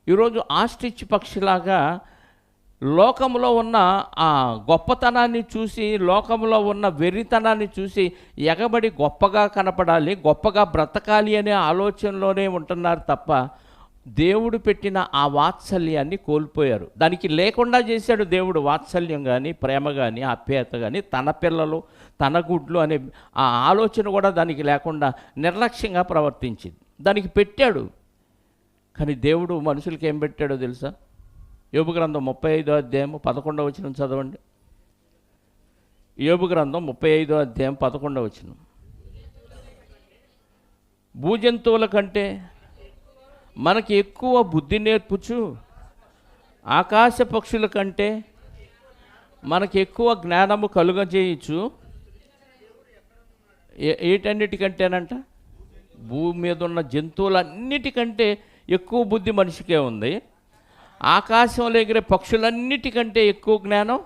ఈరోజు ఆస్ట్రిచ్ పక్షిలాగా లోకంలో ఉన్న ఆ గొప్పతనాన్ని చూసి, లోకంలో ఉన్న వెర్రితనాన్ని చూసి ఎగబడి గొప్పగా కనపడాలి, గొప్పగా బ్రతకాలి అనే ఆలోచనలోనే ఉంటున్నారు తప్ప దేవుడు పెట్టిన ఆ వాత్సల్యాన్ని కోల్పోయారు. దానికి లేకుండా చేశాడు దేవుడు. వాత్సల్యం కానీ, ప్రేమ కానీ, ఆప్యాయత కానీ, తన పిల్లలు, తన గుడ్లు అనే ఆ ఆలోచన కూడా దానికి లేకుండా నిర్లక్ష్యంగా ప్రవర్తించింది. దానికి పెట్టాడు. కానీ దేవుడు మనుషులకి ఏం పెట్టాడో తెలుసా? యోబు గ్రంథం 35వ అధ్యాయం 11వ వచనం చదవండి. యోబు గ్రంథం 35వ అధ్యాయం 11వ వచనం. భూజంతువుల కంటే మనకి ఎక్కువ బుద్ధి నేర్పుచు, ఆకాశ పక్షుల కంటే మనకి ఎక్కువ జ్ఞానము కలుగజేయచ్చు. ఏటన్నిటికంటేనంట? భూమి మీద ఉన్న జంతువులన్నిటికంటే ఎక్కువ బుద్ధి మనిషికే ఉంది. ఆకాశంలో ఎగిరే పక్షులన్నిటికంటే ఎక్కువ జ్ఞానం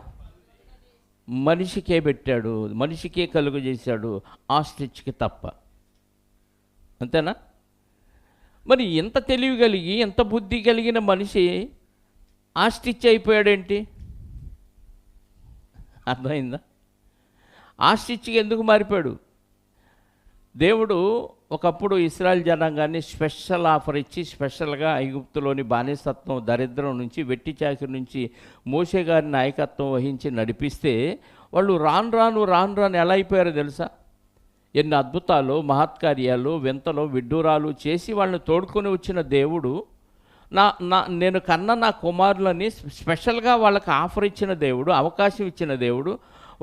మనిషికే పెట్టాడు, మనిషికే కలుగజేశాడు, ఆస్ట్రిచ్కి తప్ప. అంతేనా? మరి ఎంత తెలివి కలిగి, ఎంత బుద్ధి కలిగిన మనిషి ఆస్ట్రిచ్ అయిపోయాడేంటి? అర్థమైందా? ఆస్ట్రిచ్కి ఎందుకు మారిపోయాడు? దేవుడు ఒకప్పుడు ఇశ్రాయేల్ జనాంగాన్ని స్పెషల్ ఆఫర్ ఇచ్చి, స్పెషల్గా ఐగుప్తులోని బానిసత్వం, దరిద్రం నుంచి, వెట్టి చాకిరి నుంచి మోషే గారి నాయకత్వం వహించి నడిపిస్తే వాళ్ళు రాను రాను ఎలా అయిపోయారో తెలుసా? ఎన్ని అద్భుతాలు, మహత్కార్యాలు, వింతలు, విడ్డూరాలు చేసి వాళ్ళని తోడుకొని వచ్చిన దేవుడు, నేను కన్న నా కుమారులని స్పెషల్గా వాళ్ళకి ఆఫర్ ఇచ్చిన దేవుడు, అవకాశం ఇచ్చిన దేవుడు,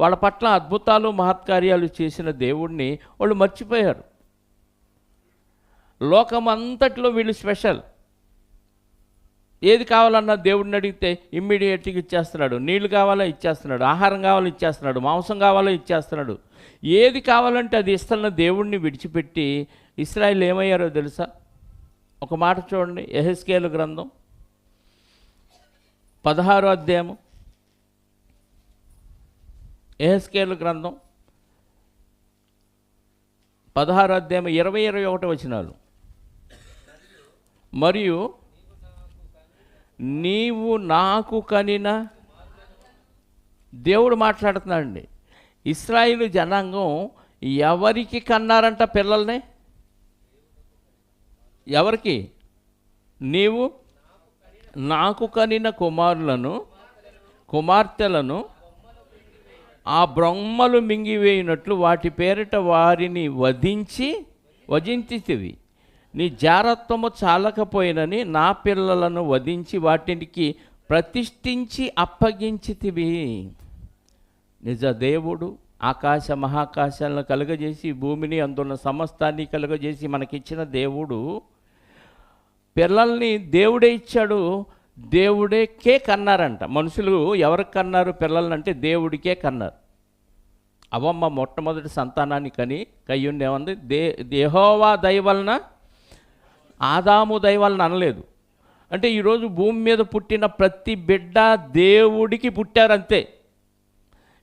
వాళ్ళ పట్ల అద్భుతాలు, మహత్కార్యాలు చేసిన దేవుడిని వాళ్ళు మర్చిపోయారు. లోకమంతట్లో వీళ్ళు స్పెషల్. ఏది కావాలన్నా దేవుడిని అడిగితే ఇమ్మీడియట్గా ఇచ్చేస్తున్నాడు. నీళ్లు కావాలో ఇచ్చేస్తున్నాడు, ఆహారం కావాలో ఇచ్చేస్తున్నాడు, మాంసం కావాలో ఇచ్చేస్తున్నాడు. ఏది కావాలంటే అది ఇస్తున్న దేవుణ్ణి విడిచిపెట్టి ఇశ్రాయేలు ఏమయ్యారో తెలుసా? ఒక మాట చూడండి, యెహెజ్కేలు గ్రంథం 16వ అధ్యాయము. యెహెజ్కేలు గ్రంథం 16వ అధ్యాయం 20-21 వచనాలు. మరియు నీవు నాకు కనిన, దేవుడు మాట్లాడుతున్నాడండి. ఇశ్రాయేలు జనాంగం ఎవరికి కన్నారంట పిల్లల్ని? ఎవరికి? నీవు నాకు కనిన కుమారులను, కుమార్తెలను ఆ బ్రహ్మలు మింగివేయినట్లు వాటి పేరిట వారిని వధించితివి. నీ జారత్వము చాలకపోయినని నా పిల్లలను వధించి వాటికి ప్రతిష్ఠించి అప్పగించితివి. నిజ దేవుడు ఆకాశ మహాకాశాలను కలుగజేసి, భూమిని అందున్న సమస్తాన్ని కలుగజేసి మనకిచ్చిన దేవుడు పిల్లల్ని దేవుడే ఇచ్చాడు. దేవుడికే కన్నారంట. మనుషులు ఎవరికి కన్నారు పిల్లల్ని అంటే దేవుడికే కన్నారు. అవమ్మ మొట్టమొదటి సంతానాన్ని కయ్యుండి ఏమంది? యెహోవా దయ వలన, ఆదాము దయ వలన అనలేదు. అంటే ఈరోజు భూమి మీద పుట్టిన ప్రతి బిడ్డ దేవుడికి పుట్టారంతే.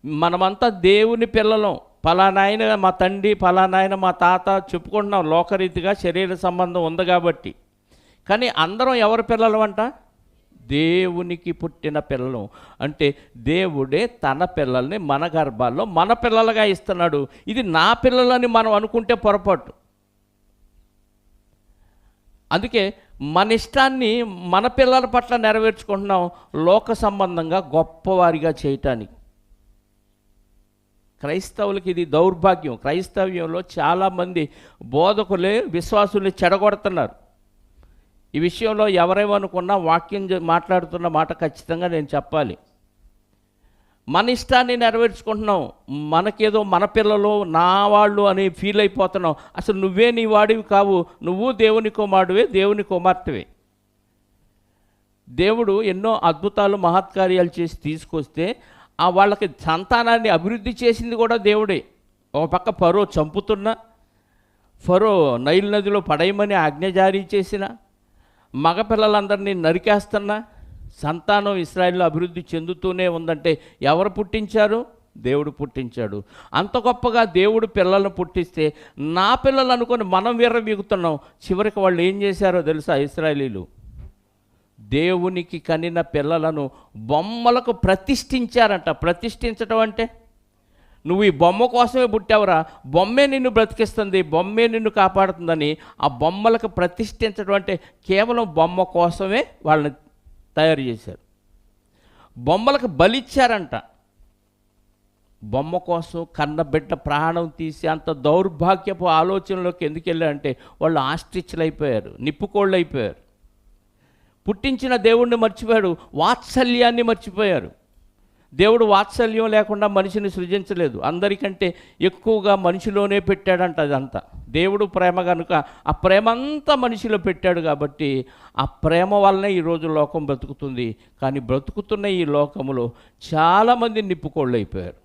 మనమంతా దేవుని పిల్లలం. ఫలానాయన మా తండ్రి, ఫలానాయన మా తాత చెప్పుకుంటున్నాం లోకరీతిగా, శరీర సంబంధం ఉంది కాబట్టి. కానీ అందరం ఎవరి పిల్లలు అంట? దేవునికి పుట్టిన పిల్లలు. అంటే దేవుడే తన పిల్లల్ని మన గర్భాల్లో మన పిల్లలుగా ఇస్తున్నాడు. ఇది నా పిల్లలని మనం అనుకుంటే పొరపాటు. అందుకే మన ఇష్టాన్ని మన పిల్లల పట్ల నెరవేర్చుకుంటున్నాం, లోక సంబంధంగా గొప్పవారిగా చేయటానికి. క్రైస్తవులకి ఇది దౌర్భాగ్యం. క్రైస్తవ్యంలో చాలామంది బోధకులే విశ్వాసుల్ని చెడగొడుతున్నారు. ఈ విషయంలో ఎవరేమనుకున్నా వాక్యం మాట్లాడుతున్న మాట ఖచ్చితంగా నేను చెప్పాలి. మన ఇష్టాన్ని నెరవేర్చుకుంటున్నాం. మనకేదో మన పిల్లలు, నా వాళ్ళు అని ఫీల్ అయిపోతున్నాం. అసలు నువ్వే నీ వాడివి కావు. నువ్వు దేవుని కుమారుడివే, దేవుని కుమార్తెవే. దేవుడు ఎన్నో అద్భుతాలు, మహత్కార్యాలు చేసి తీసుకొస్తే వాళ్ళకి సంతానాన్ని అభివృద్ధి చేసింది కూడా దేవుడే. ఒక పక్క ఫరో చంపుతున్నా, ఫరో నైల్ నదిలో పడేయమని ఆజ్ఞ జారీ చేసిన, మగపిల్లలందరినీ నరికేస్తున్నా సంతానం ఇశ్రాయేలులో అభివృద్ధి చెందుతూనే ఉందంటే ఎవరు పుట్టించారు? దేవుడు పుట్టించాడు. అంత గొప్పగా దేవుడు పిల్లలను పుట్టిస్తే నా పిల్లలు అనుకొని మనం విర్రవీగుతున్నాం. చివరికి వాళ్ళు ఏం చేశారో తెలుసా? ఇశ్రాయేలీలు దేవునికి కనిన పిల్లలను బొమ్మలకు ప్రతిష్ఠించారంట. ప్రతిష్ఠించడం అంటే నువ్వు ఈ బొమ్మ కోసమే పుట్టావురా, బొమ్మే నిన్ను బ్రతికిస్తుంది, బొమ్మే నిన్ను కాపాడుతుందని ఆ బొమ్మలకు ప్రతిష్ఠించడం అంటే కేవలం బొమ్మ కోసమే వాళ్ళని తయారు చేశారు. బొమ్మలకు బలిచ్చారంట. బొమ్మ కోసం కన్న బిడ్డ ప్రాణం తీసి అంత దౌర్భాగ్యపు ఆలోచనలోకి ఎందుకు వెళ్ళారంటే వాళ్ళు ఆస్ట్రిచ్లు అయిపోయారు, నిప్పుకోళ్ళు అయిపోయారు. పుట్టించిన దేవుణ్ణి మర్చిపోయాడు, వాత్సల్యాన్ని మర్చిపోయారు. దేవుడు వాత్సల్యం లేకుండా మనిషిని సృజించలేదు, అందరికంటే ఎక్కువగా మనిషిలోనే పెట్టాడంట. అదంతా దేవుడు ప్రేమ కనుక ఆ ప్రేమ అంతా మనిషిలో పెట్టాడు కాబట్టి ఆ ప్రేమ వల్లనే ఈరోజు లోకం బ్రతుకుతుంది. కానీ బ్రతుకుతున్న ఈ లోకములో చాలామంది నిప్పుకోళ్ళు అయిపోయారు.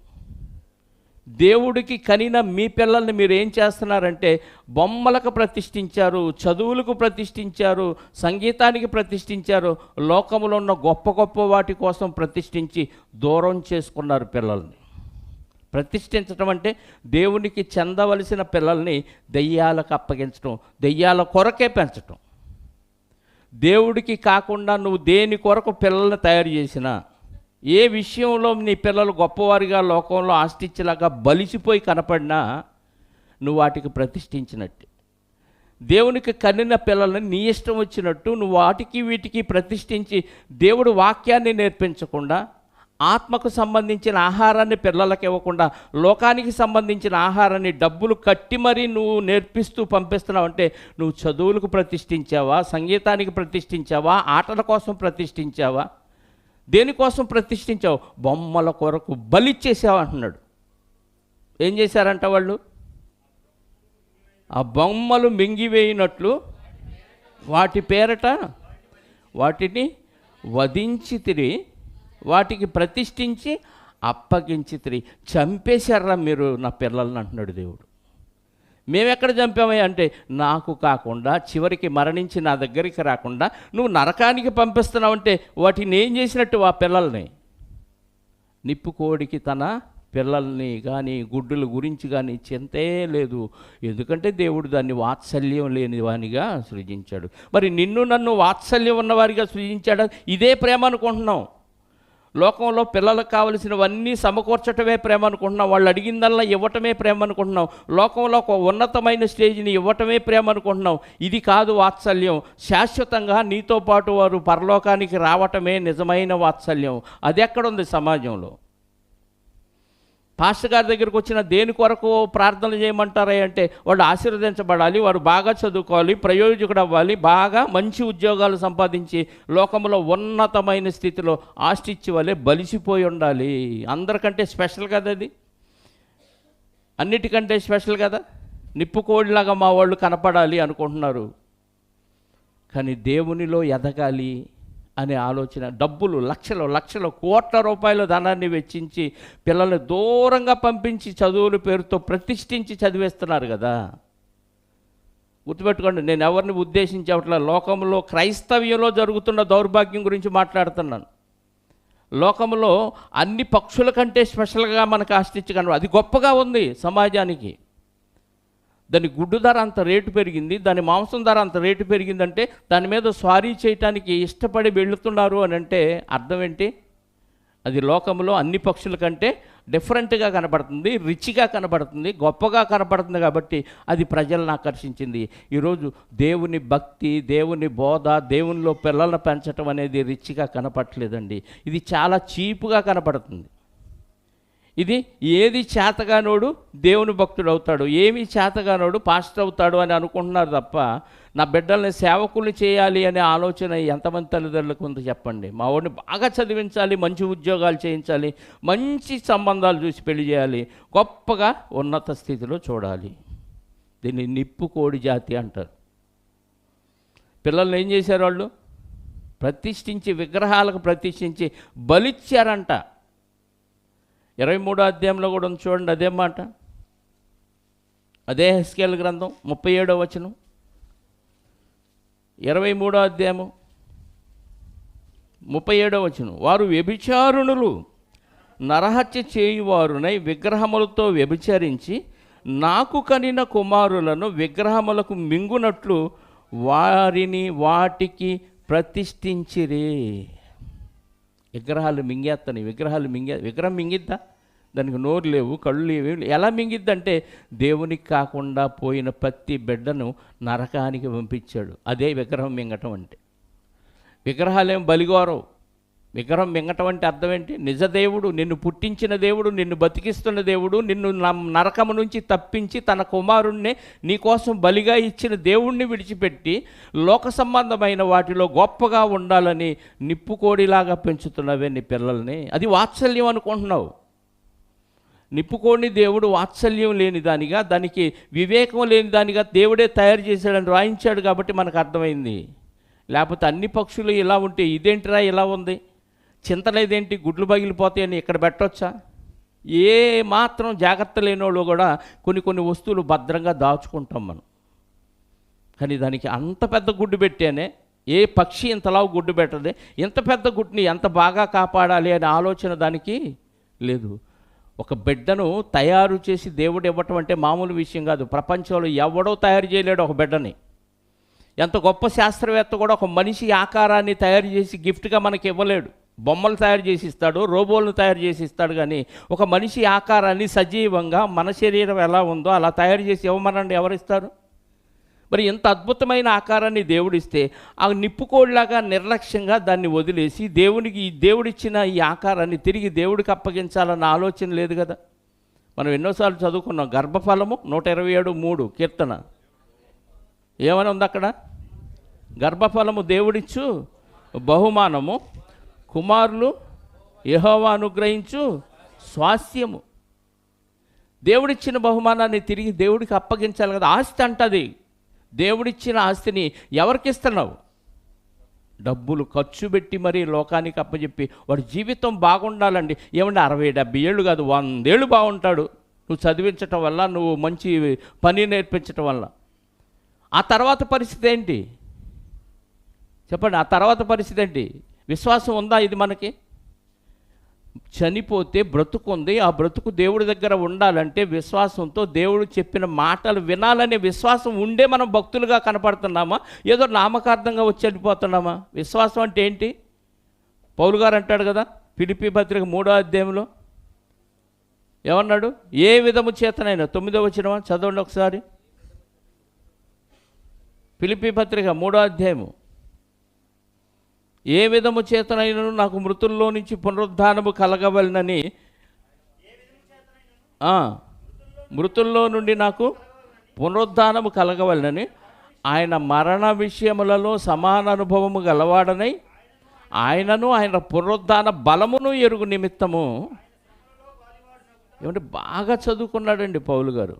దేవుడికి కనిన మీ పిల్లల్ని మీరు ఏం చేస్తున్నారంటే బొమ్మలకు ప్రతిష్ఠించారు, చదువులకు ప్రతిష్ఠించారు, సంగీతానికి ప్రతిష్ఠించారు, లోకములో ఉన్న గొప్ప గొప్ప వాటి కోసం ప్రతిష్ఠించి దూరం చేసుకున్నారు పిల్లల్ని. ప్రతిష్ఠించడం అంటే దేవునికి చెందవలసిన పిల్లల్ని దెయ్యాలకు అప్పగించడం, దెయ్యాల కొరకే పెంచటం. దేవుడికి కాకుండా నువ్వు దేని కొరకు పిల్లల్ని తయారు చేసినా, ఏ విషయంలో నీ పిల్లలు గొప్పవారిగా లోకంలో ఆస్తించేలాగా బలిసిపోయి కనపడినా నువ్వు వాటికి ప్రతిష్ఠించినట్టు. దేవునికి కనిన పిల్లల్ని నీ ఇష్టం వచ్చినట్టు నువ్వు వాటికి వీటికి ప్రతిష్ఠించి దేవుడు వాక్యాన్ని నేర్పించకుండా, ఆత్మకు సంబంధించిన ఆహారాన్ని పిల్లలకు ఇవ్వకుండా, లోకానికి సంబంధించిన ఆహారాన్ని డబ్బులు కట్టి మరీ నువ్వు నేర్పిస్తూ పంపిస్తున్నావు అంటే నువ్వు చదువులకు ప్రతిష్ఠించావా, సంగీతానికి ప్రతిష్ఠించావా, ఆటల కోసం ప్రతిష్ఠించావా, దేనికోసం ప్రతిష్ఠించావు? బొమ్మల కొరకు బలిచ్చేసావు అంటున్నాడు. ఏం చేశారంట వాళ్ళు? ఆ బొమ్మలు మింగివేయినట్లు వాటి పేరట వాటిని వధించితిరి, వాటికి ప్రతిష్ఠించి అప్పగించితిరి. చంపేశారా మీరు నా పిల్లల్ని అంటున్నాడు దేవుడు. మేమెక్కడ చంపామయ్యా అంటే నాకు కాకుండా చివరికి మరణించి నా దగ్గరికి రాకుండా నువ్వు నరకానికి పంపిస్తున్నావంటే వాటిని ఏం చేసినట్టు? ఆ పిల్లల్ని నిప్పుకోడికి తన పిల్లల్ని కానీ గుడ్డుల గురించి కానీ చింతే లేదు. ఎందుకంటే దేవుడు దాన్ని వాత్సల్యం లేని వానిగా సృజించాడు. మరి నిన్ను నన్ను వాత్సల్యం ఉన్నవారిగా సృజించాడు. ఇదే ప్రేమ అనుకుంటున్నాం. లోకంలో పిల్లలకు కావలసినవన్నీ సమకూర్చటమే ప్రేమ అనుకుంటున్నాం, వాళ్ళు అడిగిందల్లా ఇవ్వటమే ప్రేమ అనుకుంటున్నాం, లోకంలో ఒక ఉన్నతమైన స్టేజ్ని ఇవ్వటమే ప్రేమ అనుకుంటున్నాం. ఇది కాదు వాత్సల్యం. శాశ్వతంగా నీతో పాటు వారు పరలోకానికి రావటమే నిజమైన వాత్సల్యం. అది ఎక్కడుంది సమాజంలో? పాస్టర్ గారి దగ్గరికి వచ్చిన దేని కొరకు ప్రార్థనలు చేయమంటారా అంటే వాళ్ళు ఆశీర్వదించబడాలి, వారు బాగా చదువుకోవాలి, ప్రయోజకుడు అవ్వాలి, బాగా మంచి ఉద్యోగాలు సంపాదించి లోకంలో ఉన్నతమైన స్థితిలో ఆస్తిచ్చి వాళ్ళే బలిసిపోయి ఉండాలి. అందరికంటే స్పెషల్ కదా అది, అన్నిటికంటే స్పెషల్ కదా. నిప్పుకోడిలాగా మా వాళ్ళు కనపడాలి అనుకుంటున్నారు. కానీ దేవునిలో ఎదగాలి అనే ఆలోచన, డబ్బులు లక్షలు లక్షలు కోట్ల రూపాయల ధనాన్ని వెచ్చించి పిల్లల్ని దూరంగా పంపించి చదువుల పేరుతో ప్రతిష్ఠించి చదివేస్తున్నారు కదా. గుర్తుపెట్టుకోండి, నేను ఎవరిని ఉద్దేశించి అట్లా లోకంలో క్రైస్తవ్యంలో జరుగుతున్న దౌర్భాగ్యం గురించి మాట్లాడుతున్నాను. లోకంలో అన్ని పక్షుల కంటే స్పెషల్గా మనకు ఆస్తించగలను, అది గొప్పగా ఉంది సమాజానికి. దాని గుడ్డు ధర అంత రేటు పెరిగింది, దాని మాంసం ధర అంత రేటు పెరిగిందంటే దాని మీద స్వారీ చేయటానికి ఇష్టపడి వెళుతున్నారు అని అంటే అర్థం ఏంటి? అది లోకంలో అన్ని పక్షుల కంటే డిఫరెంట్గా కనపడుతుంది, రిచ్గా కనపడుతుంది, గొప్పగా కనపడుతుంది కాబట్టి అది ప్రజలను ఆకర్షించింది. ఈరోజు దేవుని భక్తి, దేవుని బోధ, దేవునిలో పిల్లలను పెంచడం అనేది రిచ్గా కనపడట్లేదండి. ఇది చాలా చీప్గా కనపడుతుంది. ఇది ఏది చేతగానోడు దేవుని భక్తుడు అవుతాడు, ఏమి చేతగానోడు పాస్టర్ అవుతాడు అని అనుకుంటున్నారు తప్ప నా బిడ్డల్ని సేవకులు చేయాలి అనే ఆలోచన ఎంతమంది తల్లిదండ్రులకు ఉందో చెప్పండి. మా వాడిని బాగా చదివించాలి, మంచి ఉద్యోగాలు చేయించాలి, మంచి సంబంధాలు చూసి పెళ్లి చేయాలి, గొప్పగా ఉన్నత స్థితిలో చూడాలి. దీన్ని నిప్పుకోడి జాతి అంటారు. పిల్లల్ని ఏం చేశారు? వాళ్ళు ప్రతిష్ఠించి, విగ్రహాలకు ప్రతిష్ఠించి బలిచ్చారంట. 23వ అధ్యాయంలో కూడా ఉంది చూడండి, అదే మాట. అదే హెస్కేల్ గ్రంథం 37వ వచనం, 23వ అధ్యాయము 37వ వచనం. వారు వ్యభిచారుణులు, నరహత్య చేయువారునై విగ్రహములతో వ్యభిచరించి నాకు కనిన కుమారులను విగ్రహములకు మింగునట్లు వారిని వాటికి ప్రతిష్ఠించిరే. విగ్రహాలు మింగేస్తాను, విగ్రహం మింగిద్దా? దానికి నోరు లేవు, కళ్ళు లేవు. ఎలా మింగిద్దంటే దేవునికి కాకుండా పోయిన ప్రతి బిడ్డను నరకానికి పంపించాడు. అదే విగ్రహం మింగటం అంటే. విగ్రహాలేం బలిగోరవు. విగ్రహం మింగటం అంటే అర్థం ఏంటి? నిజదేవుడు, నిన్ను పుట్టించిన దేవుడు, నిన్ను బతికిస్తున్న దేవుడు, నిన్ను నరకము నుంచి తప్పించి తన కుమారుణ్ణి నీకోసం బలిగా ఇచ్చిన దేవుణ్ణి విడిచిపెట్టి లోక సంబంధమైన వాటిలో గొప్పగా ఉండాలని నిప్పుకోడిలాగా పెంచుతున్నవే నీ పిల్లల్ని. అది వాత్సల్యం అనుకుంటున్నావు. నిప్పుకోడిని దేవుడు వాత్సల్యం లేని దానిగా, దానికి వివేకం లేని దానిగా దేవుడే తయారు చేశాడని రాయించాడు. కాబట్టి మనకు అర్థమైంది. లేకపోతే అన్ని పక్షులు ఇలా ఉంటే ఇదేంటిరా ఇలా ఉంది, చింతలేదేంటి, గుడ్లు పగిలిపోతాయని ఇక్కడ పెట్టొచ్చా? ఏ మాత్రం జాగ్రత్త లేనోళ్ళు కూడా కొన్ని వస్తువులు భద్రంగా దాచుకుంటాం మనం. కానీ దానికి అంత పెద్ద గుడ్డు పెట్టేనే, ఏ పక్షి ఇంతలా గుడ్డు పెట్టదే, ఇంత పెద్ద గుడ్డుని ఎంత బాగా కాపాడాలి అనే ఆలోచన దానికి లేదు. ఒక బిడ్డను తయారు చేసి దేవుడు ఇవ్వటం అంటే మామూలు విషయం కాదు. ప్రపంచంలో ఎవడో తయారు చేయలేడు ఒక బిడ్డని. ఎంత గొప్ప శాస్త్రవేత్త కూడా ఒక మనిషి ఆకారాన్ని తయారు చేసి గిఫ్ట్గా మనకి ఇవ్వలేడు. బొమ్మలు తయారు చేసి ఇస్తాడు, రోబోలను తయారు చేసి ఇస్తాడు. కానీ ఒక మనిషి ఆకారాన్ని సజీవంగా మన శరీరం ఎలా ఉందో అలా తయారు చేసి ఇవ్వమనండి, ఎవరిస్తారు? మరి ఎంత అద్భుతమైన ఆకారాన్ని దేవుడిస్తే ఆ నిప్పుకోడిలాగా నిర్లక్ష్యంగా దాన్ని వదిలేసి దేవునికి దేవుడిచ్చిన ఈ ఆకారాన్ని తిరిగి దేవుడికి అప్పగించాలన్న ఆలోచన లేదు కదా. మనం ఎన్నోసార్లు చదువుకున్నాం. గర్భఫలము 127:3 కీర్తన ఏమని ఉంది అక్కడ? గర్భఫలము దేవుడిచ్చు బహుమానము, కుమారులు యెహోవా అనుగ్రహించు స్వాస్థ్యము. దేవుడిచ్చిన బహుమానాన్ని తిరిగి దేవుడికి అప్పగించాలి కదా. ఆస్తి అంటది. దేవుడిచ్చిన ఆస్తిని ఎవరికి ఇస్తున్నావు? డబ్బులు ఖర్చు పెట్టి మరీ లోకానికి అప్పచెప్పి వాడి జీవితం బాగుండాలండి. ఏమంటే 60-70 ఏళ్ళు కాదు, 100 ఏళ్ళు బాగుంటాడు నువ్వు చదివించటం వల్ల, నువ్వు మంచి పని నేర్పించటం వల్ల. ఆ తర్వాత పరిస్థితి ఏంటి చెప్పండి? ఆ తర్వాత పరిస్థితి ఏంటి? విశ్వాసం ఉందా ఇది మనకి? చనిపోతే బ్రతుకుంది. ఆ బ్రతుకు దేవుడి దగ్గర ఉండాలంటే విశ్వాసంతో దేవుడు చెప్పిన మాటలు వినాలనే విశ్వాసం ఉండే మనం భక్తులుగా కనపడుతున్నామా? ఏదో నామకార్థంగా వచ్చి వెళ్ళిపోతున్నామా? విశ్వాసం అంటే ఏంటి? పౌలు గారు అంటాడు కదా ఫిలిప్పీ పత్రిక 3వ అధ్యాయంలో ఏమన్నాడు? ఏ విధము చేతనైనా 9వ వచనం చదవండి ఒకసారి. ఫిలిప్పీ పత్రిక 3వ అధ్యాయము. ఏ విధము చేతనైనను నాకు మృతుల్లో నుంచి పునరుద్ధానము కలగవలనని, మృతుల్లో నుండి నాకు పునరుద్ధానము కలగవలనని ఆయన మరణ విషయములలో సమాన అనుభవము గలవాడనై ఆయనను ఆయన పునరుద్ధాన బలమును ఎరుగు నిమిత్తము. ఏమంటే బాగా చదువుకున్నాడండి పౌలు గారు.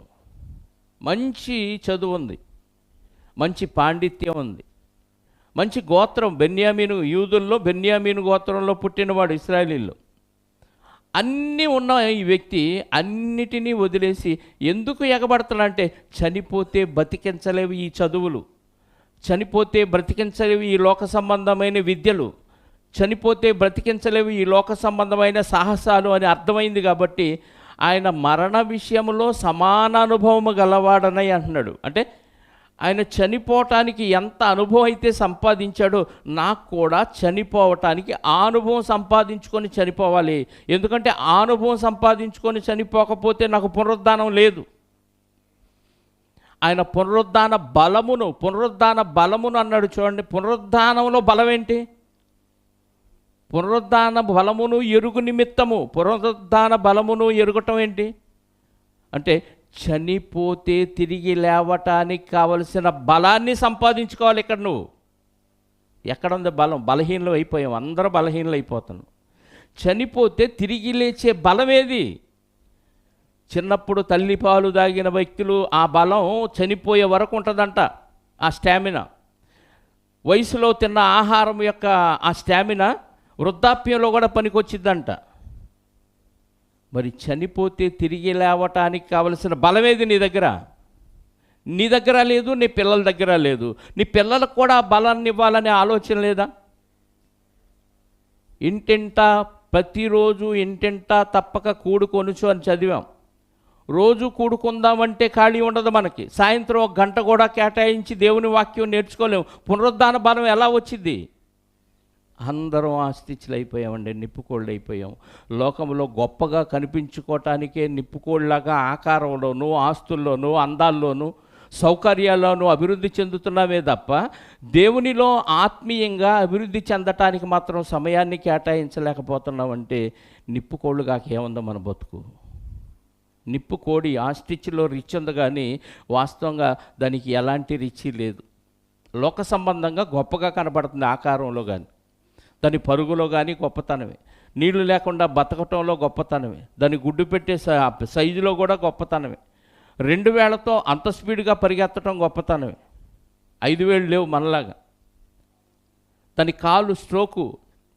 మంచి చదువు ఉంది, మంచి పాండిత్యం ఉంది, మంచి గోత్రం. బెన్యామీను, యూదుల్లో బెన్యామీను గోత్రంలో పుట్టినవాడు ఇశ్రాయేలీల్లో. అన్నీ ఉన్న ఈ వ్యక్తి అన్నిటినీ వదిలేసి ఎందుకు ఎగబడతాడంటే చనిపోతే బతికించలేవు ఈ చదువులు, చనిపోతే బ్రతికించలేవు ఈ లోక సంబంధమైన విద్యలు, చనిపోతే బ్రతికించలేవు ఈ లోక సంబంధమైన సాహసాలు అని అర్థమైంది. కాబట్టి ఆయన మరణ విషయంలో సమాన అనుభవము గలవాడనై అంటున్నాడు. అంటే ఆయన చనిపోవటానికి ఎంత అనుభవం అయితే సంపాదించాడో నాకు కూడా చనిపోవటానికి ఆ అనుభవం సంపాదించుకొని చనిపోవాలి. ఎందుకంటే ఆ అనుభవం సంపాదించుకొని చనిపోకపోతే నాకు పునరుద్ధానం లేదు. ఆయన పునరుద్ధాన బలమును అన్నాడు. చూడండి, పునరుద్ధానంలో బలం ఏంటి? పునరుద్ధాన బలమును ఎరుగు నిమిత్తము. పునరుద్ధాన బలమును ఎరుగటం ఏంటి అంటే చనిపోతే తిరిగి లేవటానికి కావలసిన బలాన్ని సంపాదించుకోవాలి. ఇక్కడ నువ్వు ఎక్కడుంది బలం? బలహీనలు అయిపోయాం, అందరూ బలహీనలు అయిపోతున్నాం. చనిపోతే తిరిగి లేచే బలం ఏది? చిన్నప్పుడు తల్లి పాలు దాగిన వ్యక్తులు ఆ బలం చనిపోయే వరకు ఉంటుందంట. ఆ స్టామినా, వయసులో తిన్న ఆహారం యొక్క ఆ స్టామినా వృద్ధాప్యంలో కూడా పనికొచ్చిద్దంట. మరి చనిపోతే తిరిగి లేవటానికి కావలసిన బలమేది నీ దగ్గర? నీ దగ్గర లేదు, నీ పిల్లల దగ్గర లేదు. నీ పిల్లలకు కూడా ఆ బలాన్ని ఇవ్వాలనే ఆలోచన లేదా? ఇంటింటా ప్రతిరోజు ఇంటింటా తప్పక కూడుకొనుచు అని చదివాం. రోజు కూడుకుందామంటే ఖాళీ ఉండదు మనకి. సాయంత్రం 1 గంట కూడా కేటాయించి దేవుని వాక్యం నేర్చుకోలేము. పునరుద్ధాన బలం ఎలా వచ్చింది? అందరం ఆస్తిచ్చులు అయిపోయామండి, నిప్పుకోళ్ళు అయిపోయాం. లోకంలో గొప్పగా కనిపించుకోవటానికే నిప్పుకోళ్ళలాగా ఆకారంలోనూ, ఆస్తుల్లోనూ, అందాల్లోనూ, సౌకర్యాల్లోనూ అభివృద్ధి చెందుతున్నామే తప్ప దేవునిలో ఆత్మీయంగా అభివృద్ధి చెందటానికి మాత్రం సమయాన్ని కేటాయించలేకపోతున్నామంటే నిప్పుకోళ్ళు కాకేముందో మన బతుకు. నిప్పుకోడి ఆస్టిచ్లో రిచ్ ఉంది కానీ వాస్తవంగా దానికి ఎలాంటి రిచ్ లేదు. లోక సంబంధంగా గొప్పగా కనబడుతుంది ఆకారంలో కానీ, దాని పరుగులో కానీ గొప్పతనమే, నీళ్లు లేకుండా బతకటంలో గొప్పతనమే, దాని గుడ్డు పెట్టే సైజులో కూడా గొప్పతనమే, 2 వేళ్లతో అంత స్పీడ్గా పరిగెత్తడం గొప్పతనమే, 5 వేళ్ళు లేవు మనలాగా, దాని కాలు స్ట్రోకు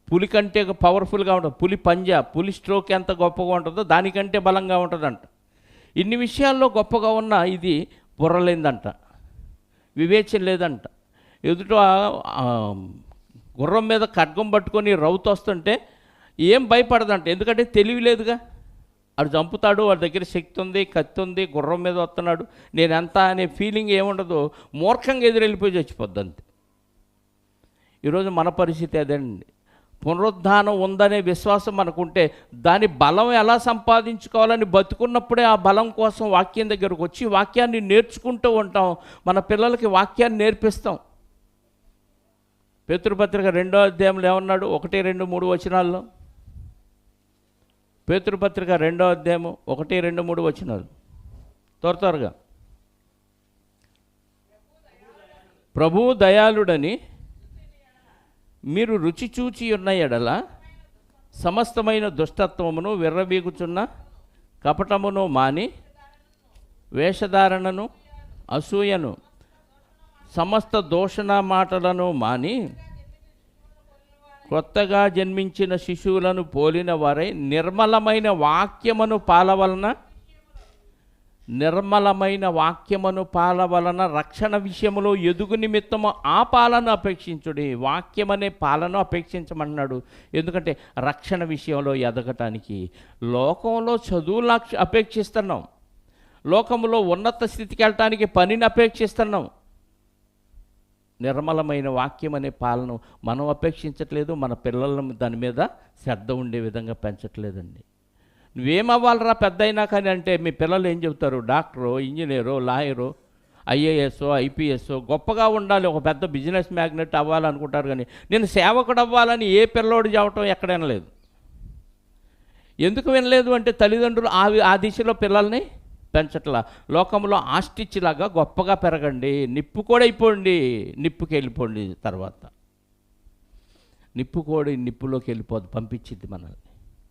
పులి కంటే పవర్ఫుల్గా ఉంటుంది, పులి పంజా, పులి స్ట్రోక్ ఎంత గొప్పగా ఉంటుందో దానికంటే బలంగా ఉంటుందంట. ఇన్ని విషయాల్లో గొప్పగా ఉన్న ఇది బుర్రలేందంట, వివేచన లేదంట. ఎదుట గుర్రం మీద ఖడ్గం పట్టుకొని రౌతు వస్తుంటే ఏం భయపడదంట, ఎందుకంటే తెలివి లేదుగా. వాడు చంపుతాడు, వాడి దగ్గర శక్తి ఉంది, కత్తి ఉంది, గుర్రం మీద వస్తున్నాడు, నేను ఎంత అనే ఫీలింగ్ ఏముండదు, మూర్ఖంగా ఎదురెళ్ళిపోయి చచ్చిపోద్ది అంతే. ఈరోజు మన పరిస్థితి అదేనండి. పునరుద్ధానం ఉందనే విశ్వాసం మనకుంటే దాని బలం ఎలా సంపాదించుకోవాలని బతుకున్నప్పుడే ఆ బలం కోసం వాక్యం దగ్గరకు వచ్చి వాక్యాన్ని నేర్చుకుంటూ ఉంటాం. మన పిల్లలకి వాక్యాన్ని నేర్పిస్తాం. పేతురుపత్రిక 2వ అధ్యాయంలో ఏమన్నాడు? 1, 2, 3 వచనాల్లో. పేతురుపత్రిక 2వ అధ్యాయము 1, 2, 3 వచనాలు త్వరగా. ప్రభువు దయాళుడని మీరు రుచి చూచి ఉన్న ఎడల సమస్తమైన దుష్టత్వమును, విర్రవీగుచున్న కపటమును మాని, వేషధారణను, అసూయను, సమస్త దూషణ మాటలను మాని, కొత్తగా జన్మించిన శిశువులను పోలిన వారై నిర్మలమైన వాక్యమును పాలవలన రక్షణ విషయములో ఎదుగు నిమిత్తము ఆ పాలను అపేక్షించుడి. వాక్యమనే పాలను అపేక్షించమన్నాడు. ఎందుకంటే రక్షణ విషయంలో ఎదగటానికి. లోకంలో చదువులు అపేక్షిస్తున్నాం, లోకంలో ఉన్నత స్థితికి వెళ్ళటానికి పనిని అపేక్షిస్తున్నాం. నిర్మలమైన వాక్యం అనే పాలను మనం అపేక్షించట్లేదు, మన పిల్లలను దాని మీద శ్రద్ధ ఉండే విధంగా పెంచట్లేదండి. నువ్వేమవ్వాలరా పెద్ద అయినా కానీ అంటే మీ పిల్లలు ఏం చెబుతారు? డాక్టరో, ఇంజనీరో, లాయరో, ఐఏఎస్ఓ, ఐపీఎస్ఓ, గొప్పగా ఉండాలి, ఒక పెద్ద బిజినెస్ మ్యాగ్నెట్ అవ్వాలనుకుంటారు. కానీ నేను సేవకుడు అవ్వాలని ఏ పిల్లోడు చెప్పటం ఎక్కడైనా లేదు. ఎందుకు వినలేదు అంటే తల్లిదండ్రులు ఆ దిశలో పిల్లల్ని పెంచట్లా. లోకంలో ఆస్టిచ్లాగా గొప్పగా పెరగండి, నిప్పుకోడైపోండి, నిప్పుకి వెళ్ళిపోండి. తర్వాత నిప్పుకోడి నిప్పులోకి వెళ్ళిపోదు, పంపించింది మనల్ని.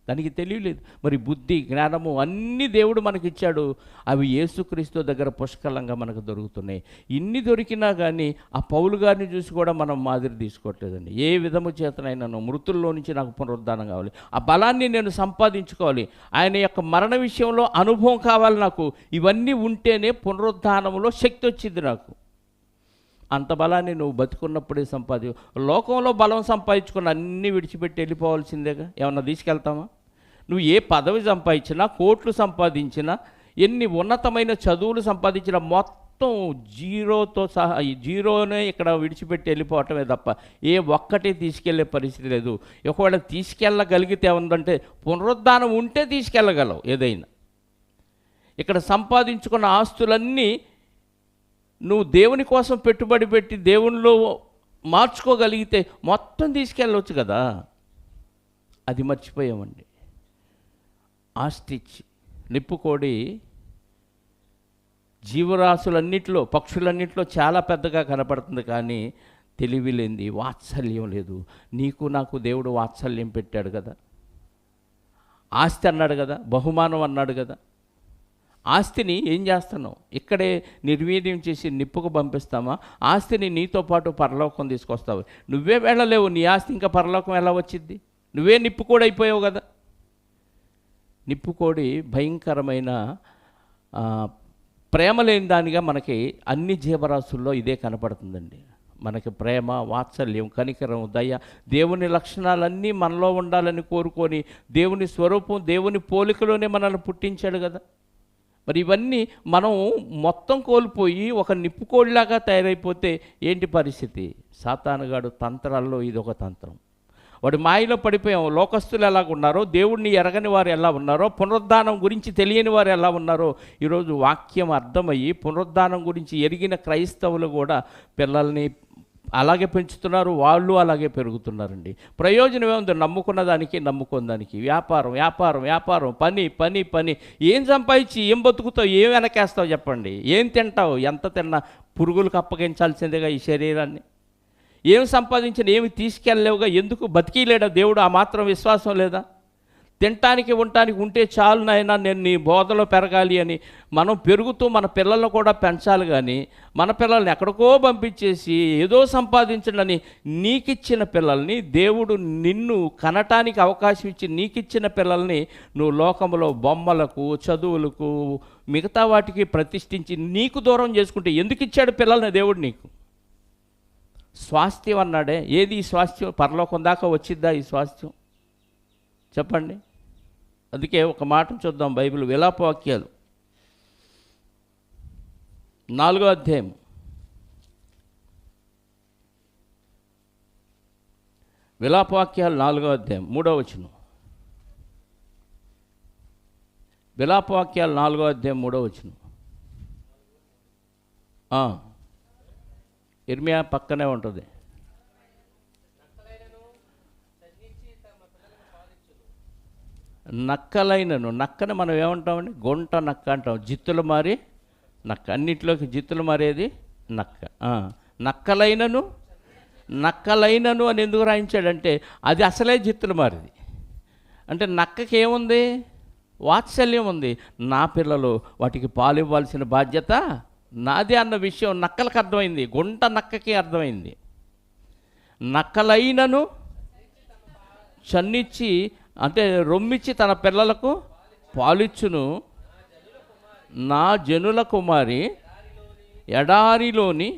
దానికి తెలియలేదు. మరి బుద్ధి, జ్ఞానము అన్నీ దేవుడు మనకిచ్చాడు. అవి యేసుక్రీస్తు దగ్గర పుష్కలంగా మనకు దొరుకుతున్నాయి. ఇన్ని దొరికినా కానీ ఆ పౌలు గారిని చూసి కూడా మనం మాదిరి తీసుకోవట్లేదండి. ఏ విధము చేతనైనా మృతుల్లో నుంచి నాకు పునరుద్ధానం కావాలి, ఆ బలాన్ని నేను సంపాదించుకోవాలి, ఆయన యొక్క మరణ విషయంలో అనుభవం కావాలి నాకు. ఇవన్నీ ఉంటేనే పునరుద్ధానంలో శక్తి వచ్చింది నాకు. అంత బలాన్ని నువ్వు బతుకున్నప్పుడే లోకంలో బలం సంపాదించుకుని అన్నీ విడిచిపెట్టి వెళ్ళిపోవాల్సిందేగా. ఏమన్నా తీసుకెళ్తామా? నువ్వు ఏ పదవి సంపాదించినా, కోట్లు సంపాదించినా, ఎన్ని ఉన్నతమైన చదువులు సంపాదించినా మొత్తం జీరోతో సహా జీరోనే ఇక్కడ విడిచిపెట్టి వెళ్ళిపోవటమే తప్ప ఏ ఒక్కటి తీసుకెళ్లే పరిస్థితి లేదు. ఒకవేళ తీసుకెళ్ళగలిగితే ఏముందంటే పునరుద్ధానం ఉంటే తీసుకెళ్ళగలవు ఏదైనా. ఇక్కడ సంపాదించుకున్న ఆస్తులన్నీ నువ్వు దేవుని కోసం పెట్టుబడి పెట్టి దేవునిలో మార్చుకోగలిగితే మొత్తం తీసుకెళ్ళవచ్చు కదా. అది మర్చిపోయామండి. ఆస్టిచ్, నిప్పుకోడి జీవరాశులన్నింటిలో, పక్షులన్నింటిలో చాలా పెద్దగా కనపడుతుంది, కానీ తెలివి లేనిది, వాత్సల్యం లేదు. నీకు నాకు దేవుడు వాత్సల్యం పెట్టాడు కదా. ఆస్తి అన్నాడు కదా, బహుమానం అన్నాడు కదా. ఆస్తిని ఏం చేస్తున్నావు? ఇక్కడే నిర్వీర్యం చేసి నిప్పుకు పంపిస్తామా? ఆస్తిని నీతో పాటు పరలోకం తీసుకొస్తావు. నువ్వే వెళ్ళలేవు, నీ ఆస్తి ఇంకా పరలోకం ఎలా వచ్చింది? నువ్వే నిప్పుకోడి అయిపోయావు కదా. నిప్పుకోడి భయంకరమైన ప్రేమ లేని దానిగా మనకి అన్ని జీవరాశుల్లో ఇదే కనపడుతుందండి. మనకి ప్రేమ, వాత్సల్యం, కనికరం, దయ, దేవుని లక్షణాలన్నీ మనలో ఉండాలని కోరుకొని దేవుని స్వరూపం, దేవుని పోలికలోనే మనల్ని పుట్టించాడు కదా. మరి ఇవన్నీ మనం మొత్తం కోల్పోయి ఒక నిప్పుకోడిలాగా తయారైపోతే ఏంటి పరిస్థితి? సాతానుగాడు తంత్రాల్లో ఇదొక తంత్రం. వాడి మాయలో పడిపోయాం. లోకస్తులు ఎలాగ ఉన్నారో, దేవుడిని ఎరగని వారు ఎలా ఉన్నారో, పునరుద్ధానం గురించి తెలియని వారు ఎలా ఉన్నారో ఈరోజు వాక్యం అర్థమయ్యి పునరుద్ధానం గురించి ఎరిగిన క్రైస్తవులు కూడా పిల్లల్ని అలాగే పెంచుతున్నారు, వాళ్ళు అలాగే పెరుగుతున్నారండి. ప్రయోజనం ఏముంది? నమ్ముకున్న దానికి నమ్ముకున్న దానికి వ్యాపారం వ్యాపారం వ్యాపారం, పని పని పని. ఏం సంపాదించి ఏం బతుకుతావు? ఏం వెనకేస్తావు చెప్పండి? ఏం తింటావు? ఎంత తిన్నా పురుగులకు అప్పగించాల్సిందేగా ఈ శరీరాన్ని. ఏం సంపాదించిన ఏమి తీసుకెళ్ళలేవుగా. ఎందుకు? బతికిలేడా దేవుడు? ఆ మాత్రం విశ్వాసం లేదా? తినటానికి ఉండటానికి ఉంటే చాలు నాయనా, నేను నీ బోధలో పెరగాలి అని మనం పెరుగుతూ మన పిల్లలను కూడా పెంచాలి. కానీ మన పిల్లల్ని ఎక్కడికో పంపించేసి ఏదో సంపాదించడని నీకిచ్చిన పిల్లల్ని, దేవుడు నిన్ను కనటానికి అవకాశం ఇచ్చి నీకిచ్చిన పిల్లల్ని నువ్వు లోకంలో బొమ్మలకు, చదువులకు, మిగతా వాటికి ప్రతిష్ఠించి నీకు దూరం చేసుకుంటే ఎందుకు ఇచ్చాడు పిల్లల్ని దేవుడు నీకు? స్వాస్థ్యం అన్నాడే. ఏది ఈ స్వాస్థ్యం? పరలోకం దాకా వచ్చిద్దా ఈ స్వాస్థ్యం? చెప్పండి. అందుకే ఒక మాట చూద్దాం. బైబిల్ విలాపవాక్యాలు 4వ అధ్యాయం. విలాపవాక్యాలు 4వ అధ్యాయం 3వ వచనం. విలాపవాక్యాలు 4వ అధ్యాయం 3వ వచనం. ఇర్మియా పక్కనే ఉంటుంది. నక్కలైనను, నక్కని మనం ఏమంటామండి? గుంట నక్క అంటాం. జిత్తులు మారి నక్క, అన్నింటిలోకి జిత్తులు మారేది నక్క. నక్కలైనను, నక్కలైనను అని ఎందుకు రాయించాడంటే అది అసలే జిత్తులు మారేది. అంటే నక్కకి ఏముంది? వాత్సల్యం ఉంది. నా పిల్లలు వాటికి పాలు ఇవ్వాల్సిన బాధ్యత నాదే అన్న విషయం నక్కలకు అర్థమైంది, గుంట నక్కకి అర్థమైంది. నక్కలైనను చన్నిచ్చి అంటే రొమ్మిచ్చి తన పిల్లలకు పాలిచ్చును. నా జనుల కుమారి ఎడారిలోని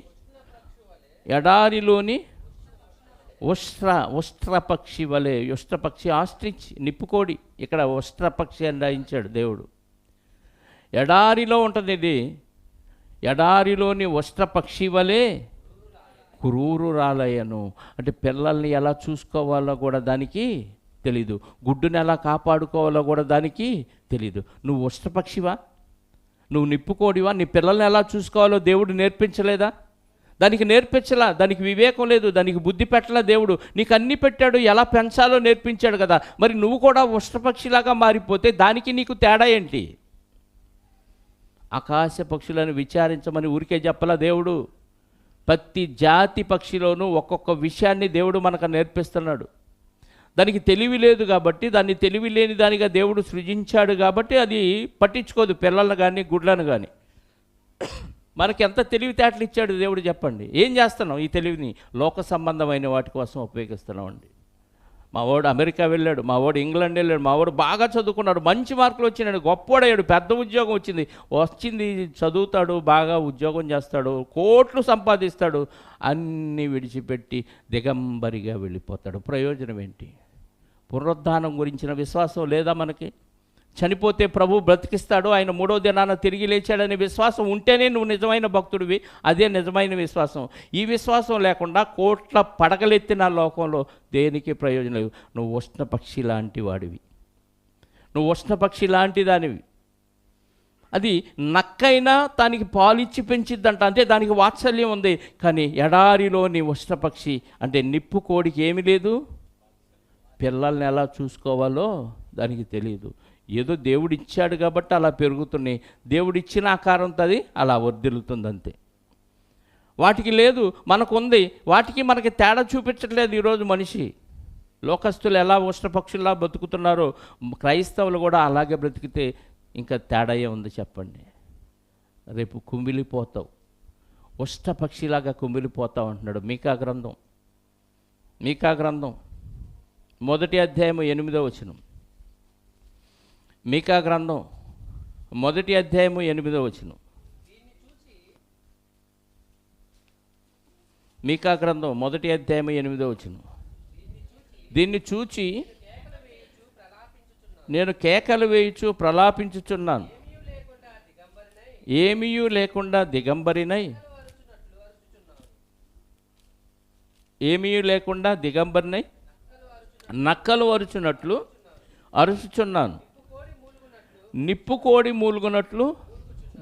ఉష్ట్రపక్షి వలె. ఉష్ట్రపక్షి ఆస్ట్రిచ్, నిప్పుకోడి. ఇక్కడ ఉష్ట్రపక్షి అని రాయించాడు దేవుడు. ఎడారిలో ఉంటుంది ఇది. ఎడారిలోని ఉష్ట్రపక్షి వలె క్రూరురాలయ్యను. అంటే పిల్లల్ని ఎలా చూసుకోవాలో కూడా దానికి తెలీదు, గుడ్డుని ఎలా కాపాడుకోవాలో కూడా దానికి తెలీదు. నువ్వు ఉష్ట్రపక్షివా? నువ్వు నిప్పుకోడివా? నీ పిల్లల్ని ఎలా చూసుకోవాలో దేవుడు నేర్పించలేదా? దానికి నేర్పించలా. దానికి వివేకం లేదు, దానికి బుద్ధి పెట్టలా. దేవుడు నీకు అన్నీ పెట్టాడు, ఎలా పెంచాలో నేర్పించాడు కదా. మరి నువ్వు కూడా ఉష్ట్రపక్షిలాగా మారిపోతే దానికి నీకు తేడా ఏంటి? ఆకాశ పక్షులను విచారించమని ఊరికే చెప్పలా దేవుడు. ప్రతి జాతి పక్షిలోనూ ఒక్కొక్క విషయాన్ని దేవుడు మనకు నేర్పిస్తున్నాడు. దానికి తెలివి లేదు కాబట్టి, దాన్ని తెలివి లేని దానిగా దేవుడు సృజించాడు కాబట్టి అది పట్టించుకోదు పిల్లలను కానీ గుడ్లను కానీ. మనకి ఎంత తెలివితేటలు ఇచ్చాడు దేవుడు చెప్పండి. ఏం చేస్తున్నాం? ఈ తెలివిని లోక సంబంధమైన వాటి కోసం ఉపయోగిస్తున్నామండి. మా వాడు అమెరికా వెళ్ళాడు, మా వాడు ఇంగ్లాండ్ వెళ్ళాడు, మా వాడు బాగా చదువుకున్నాడు, మంచి మార్కులు వచ్చినాడు, గొప్పవాడయ్యాడు, పెద్ద ఉద్యోగం వచ్చింది, చదువుతాడు, బాగా ఉద్యోగం చేస్తాడు, కోట్లు సంపాదిస్తాడు, అన్నీ విడిచిపెట్టి దిగంబరిగా వెళ్ళిపోతాడు. ప్రయోజనం ఏంటి? పునరుద్ధానం గురించిన విశ్వాసం లేదా మనకి? చనిపోతే ప్రభు బ్రతికిస్తాడు, ఆయన 3వ దినాన తిరిగి లేచాడనే విశ్వాసం ఉంటేనే నువ్వు నిజమైన భక్తుడివి. అదే నిజమైన విశ్వాసం. ఈ విశ్వాసం లేకుండా కోట్ల పడగలెత్తిన లోకంలో దేనికి ప్రయోజనం లేదు. నువ్వు ఉష్ణపక్షి లాంటి వాడివి, నువ్వు ఉష్ణపక్షి లాంటి దానివి. అది నక్కైనా దానికి పాలిచ్చి పెంచిద్దంట, అంటే దానికి వాత్సల్యం ఉంది. కానీ ఎడారిలోని ఉష్ణపక్షి అంటే నిప్పు కోడికి ఏమీ లేదు, పిల్లల్ని ఎలా చూసుకోవాలో దానికి తెలియదు. ఏదో దేవుడు ఇచ్చాడు కాబట్టి అలా పెరుగుతున్నాయి, దేవుడు ఇచ్చిన ఆకారంతో అది అలా వర్ధిల్లుతుంది అంతే. వాటికి లేదు, మనకుంది. వాటికి మనకి తేడా చూపించట్లేదు ఈరోజు మనిషి. లోకస్తులు ఎలా ఉష్ణపక్షుల్లా బతుకుతున్నారో క్రైస్తవులు కూడా అలాగే బ్రతికితే ఇంకా తేడా ఉంది చెప్పండి? రేపు కుమిలిపోతావు, ఉష్ణపక్షిలాగా కుమిలిపోతావు అంటున్నాడు మీకా గ్రంథం. మీకా గ్రంథం 1వ అధ్యాయం 8వ వచనం. మీకా గ్రంథం 1వ అధ్యాయం 8వ వచనం. మీకా గ్రంథం 1వ అధ్యాయం 8వ వచనం. దీన్ని చూచి నేను కేకలు వేయుచు ప్రలాపించుచున్నాను, ఏమీయూ లేకుండా దిగంబరినై, ఏమీయూ లేకుండా దిగంబరినై నక్కలు అరుచున్నట్లు అరుచుచున్నాను, నిప్పుకోడి మూలుగునట్లు